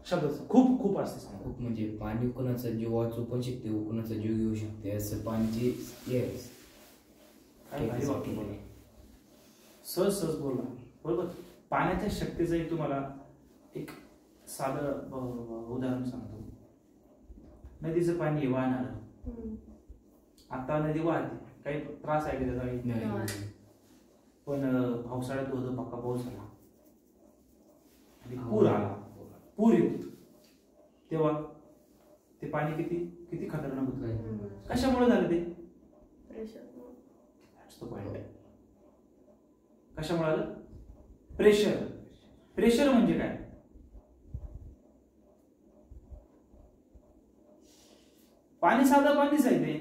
शब्द खूप खूप असते. खूप म्हणजे पाणी कोणाचा जीव वाचू पण शकते, कोणाचा जीव घेऊ शकते, असं पाण्याची सहज बोलला. बरोबर. पाण्याच्या शक्तीचं एक तुम्हाला एक साधं उदाहरण सांगतो. नदीचं पाणी वाहणार. आता नदी वाहते, काही त्रास आहे का त्याचा? पण पावसाळ्यात होतं, पक्का पाऊस आला आणि पूर आला. पूर येतो तेव्हा ते पाणी किती किती खतरनाक होतं. कशामुळे झालं ते? कशामुळे आलं? प्रेशर. प्रेशर म्हणजे काय? पाणी साधं पाणीच आहे ते.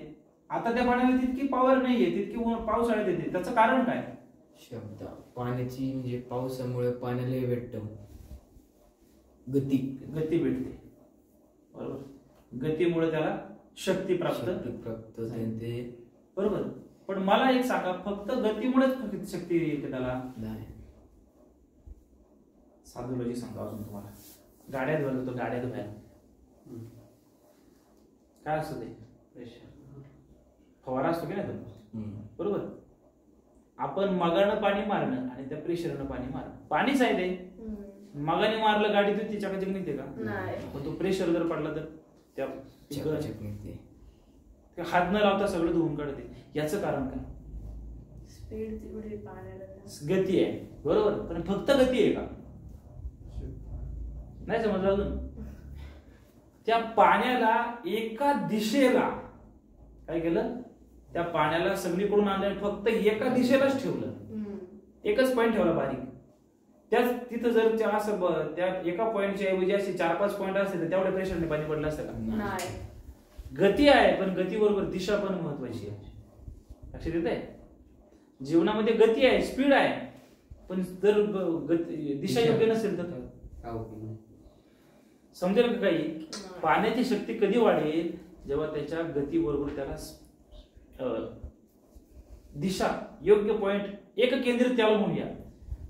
आता त्या पाण्याला तितकी पॉवर नाहीये, तितकी पावसाळ्यात येते. त्याचं कारण काय? शब्द पाण्याची म्हणजे पावसामुळे पाण्याला भेटतं गती भेटते. बरोबर. गतीमुळे त्याला शक्ती प्राप्त होते. बरोबर. पण मला एक सांगा, फक्त गतीमुळेच शक्ती येते त्याला? साधोलॉजी सांगतो अजून तुम्हाला. गाड्या धुवायला, गाड्या धुवायला काय असतं ते? प्रेशर. फवारा असतो की नाही? बरोबर. आपण मगानं पाणी मारणं आणि त्या प्रेशरनं पाणी मारणं, पाणीच आहे ते. मगाने मारलं गाडी तर ती चकाचक निघते का? पण तो प्रेशर जर पडला तर त्या हात न लावता सगळं धुवून काढते. याचं कारण काय? गती आहे. बरोबर. पण फक्त गती आहे का? नाही समजलं अजून. त्या पाण्याला एका दिशेला काय केलं? त्या पाण्याला सगळीकडून आणलं, फक्त एका दिशेलाच ठेवलं. एकच पॉईंट ठेवला बारीक. त्याच तिथं जर त्या एका पॉईंटच्या ऐवजी असे 4-5 पॉईंट असते तर तेवढ्या प्रेशरने पाणी पडलं असतं का? गती आहे, पण गती बरोबर दिशा पण महत्वाची आहे. लक्षात येत आहे? जीवनामध्ये गती आहे, स्पीड आहे, पण जर दिशा योग्य नसेल तर समजेल का काही? पाण्याची शक्ती कधी वाढेल? जेव्हा त्याच्या गती बरोबर त्याला दिशा योग्य पॉइंट एक केंद्रित त्याला म्हणूया.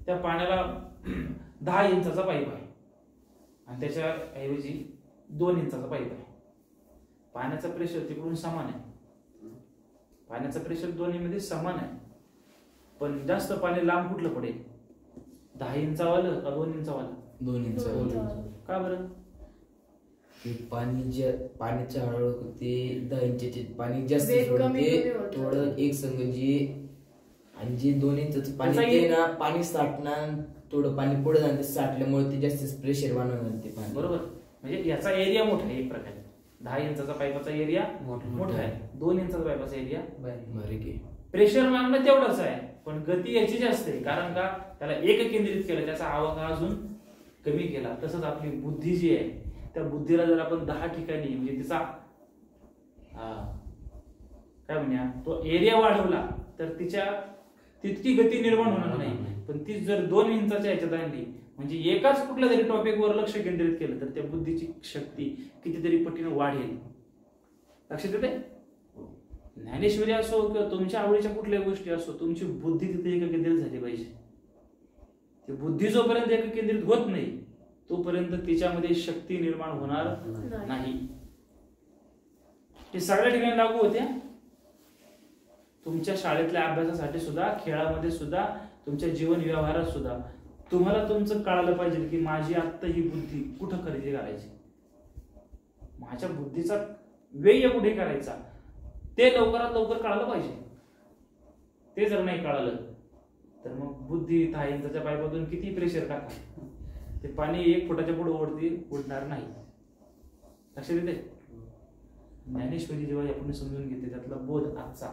त्या पाण्याला 10 इंचाचा पाईप आहे आणि त्याच्या ऐवजी 2 इंचाचा पाईप आहे. पाण्याचा प्रेशर तिकडून समान आहे. पाण्याचा प्रेशर दोन्हीमध्ये समान आहे, पण जास्त पाणी लांब कुठलं पडेल? 10 इंचावालं का 2 इंचावालं? 2 इंचावालं. का बरं? पाण्याच्या हळूहळू ते 10 इंचाचे पाणी जास्त सोडते थोडं एक संघ आणि जे 2 इंचाचं पाणी ते ना पाणी साठणार, थोडं पाणी पुढे जाणार, साठल्यामुळे ते जास्त प्रेशर वाढवणार ते पाणी. बरोबर. म्हणजे याचा एरिया मोठा आहे. एक प्रकारे 10 इंचाचा पाईपाचा एरिया मोठा आहे, 2 इंचाचा पाईपाचा एरिया बारीक आहे. प्रेशर मागणं तेवढंच आहे, पण गती याची जास्त आहे. कारण का? त्याला एक केंद्रित केलं, त्याचा आवाका अजून कमी केला. तसंच आपली बुद्धी जी आहे, त्या बुद्धीला जर आपण 10 ठिकाणी म्हणजे तिचा काय म्हणूया तो एरिया वाढवला तर तिच्या तितकी गती निर्माण होणार नाही. पण ती जर 2 इंचाच्या ह्याच्यात आणली म्हणजे एकाच कुठल्या तरी टॉपिकवर लक्ष केंद्रित केलं तर त्या बुद्धीची शक्ती कितीतरी पटीने वाढेल. लक्षात येते? ज्ञानेश्वरी असो किंवा तुमच्या आवडीच्या कुठल्याही गोष्टी असो, तुमची बुद्धी तिथे एककेंद्रित झाली पाहिजे. ती बुद्धी जोपर्यंत एककेंद्रित होत नाही तोपर्यंत तिच्यामध्ये शक्ती निर्माण होणार नाही. हे सगळ्या ठिकाणी लागू होते. तुमच्या शाळेतल्या अभ्यासासाठी सुद्धा, खेळामध्ये सुद्धा, तुमच्या जीवन व्यवहारात सुद्धा तुम्हाला तुमचं कळालं पाहिजे की माझी आत्ता ही बुद्धी कुठं खरेदी करायची, माझ्या बुद्धीचा व्यय कुठे करायचा, ते लवकरात लवकर कळालं पाहिजे. ते जर नाही कळालं तर मग बुद्धी 10 इंचाच्या पाईपातून किती प्रेशर टाका, ते पाणी 1 फुटाच्या पुढे उडणार नाही. लक्षात येते? ज्ञानेश्वरी जेव्हा आपण समजून घेते त्यातला बोध आजचा,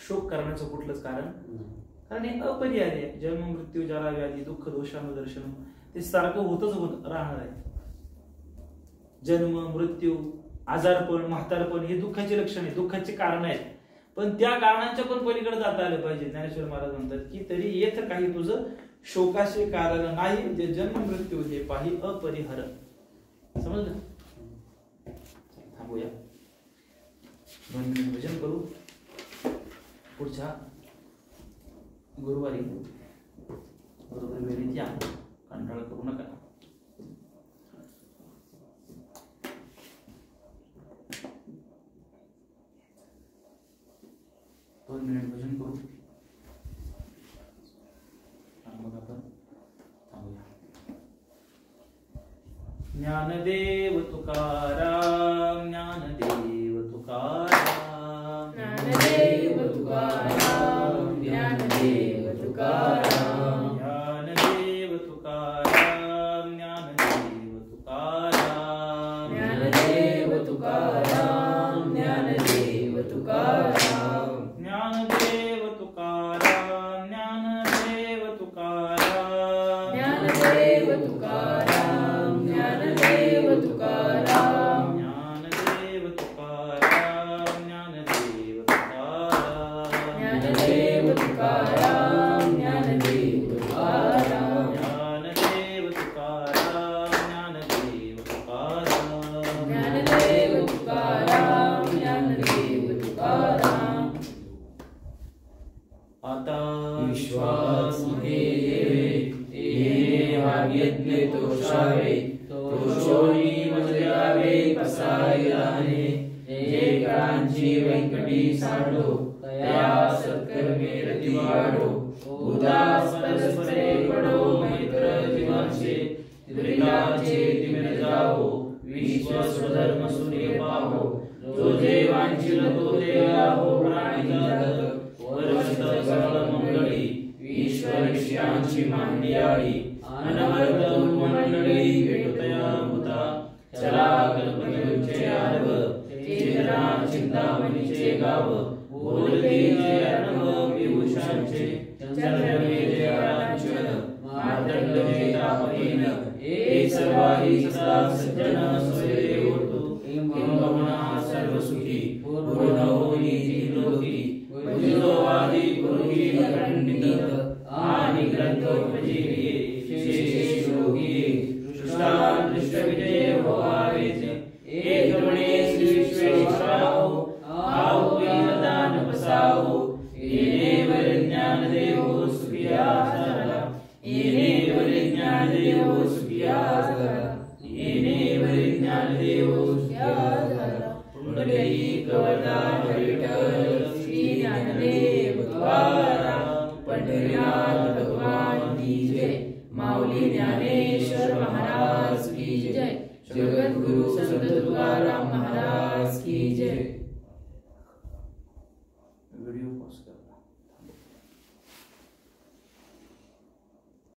शोक करण्याचं कुठलंच कारण हे अपरिहार्य आहे. जन्म मृत्यू जरा व्याधी दुःख दोषानुदर्शन ते सारखं होत राहणार आहे. जन्म मृत्यू आजारपण म्हातारपण हे दुःखाचे लक्षण आहे, दुःखाचे कारण आहेत. पण त्या कारणांच्या पण पलीकडे जाता आलं पाहिजे. ज्ञानेश्वर महाराज म्हणतात की तरी येत काही तुझं शोकाचे कारण नाही, जे जन्म मृत्यू हे पाही अपरिहार. समजलं? थांबूया, 2 मिनिट भजन करू. पुढच्या गुरुवारी बरोबर वेळेत या, कंटाळा करू नका. दोन मिनिट भजन करू आणि मग आपण थांबूया. ज्ञानदेव तुकाराम, ज्ञानदेव तुकाराम, ज्ञानदेव तुकाराम, ज्ञानदेव तुकाराम, ज्ञानदेव तुकाराम, ज्ञानदेव तुकाराम, ज्ञानदेव तुकाराम, ज्ञानदेव तुकाराम, ज्ञानदेव तुकाराम, ज्ञानदेव तुकाराम, ज्ञानदेव तुकाराम, ज्ञानदेव तुकाराम, ज्ञानदेव तुकाराम, ज्ञानदेव तुकाराम, ज्ञानदेव तुकाराम, ज्ञानदेव तुकाराम, ज्ञानदेव तुकाराम, ज्ञानदेव तुकाराम, ज्ञानदेव तुकाराम, ज्ञानदेव तुकाराम. आता विश्वास घेये येणे हा यज्ञ तोषावे, तोषोनी मजल्यावे पसाई राहणे. जे काळांची व्यंकटी सांडो, तया सत्कर्मे रती वाढो. उदास परस्परे पडो मैत्र जीवांचे, त्रिकाचे तिमिर जावो. विश्व स्वधर्म सूर्य पाहो, जो जे वांछिल तो ते आहो. प्राणी जात वर्षित सकळ मंडळी, ईश्वरिष्यांची मांडी आळी. अनवर्त मंडळी भेटतया भूता, चला कल्पतरुचे आरव. चेतना चिंतामणीचे गाव, बोलते जे अर्णव विभूषांचे. चंद्रमे जे आरांचन, मार्तंड जे तापहीन. हे सर्वाही सदा सज्जन स्वयं होतो. किंबहुना सर्व सुखी पूर्ण होई तीन लोकी. बुद्धिलो आदि गुरुही खंडित, आणि ग्रंथोपजीविये शेष योगी. सृष्टादृष्ट विजय होवावेचे, एक म्हणे श्री विश्वेश्वराहो. आहो दान बसाहो, येणेवर ज्ञानदेव सुखिया झाला. येणेवर ज्ञानदेव सुखिया झाला. येणेवर ज्ञानदेव सुखिया झाला. पुंडलिक वरदान विठ्ठल श्री ज्ञानदेव तुकाराम. पंढरीनाथ भगवान की जय. माऊली ज्ञानेश्वर महाराज की जय. जगद्गुरु संत तुकाराम महाराज की जय.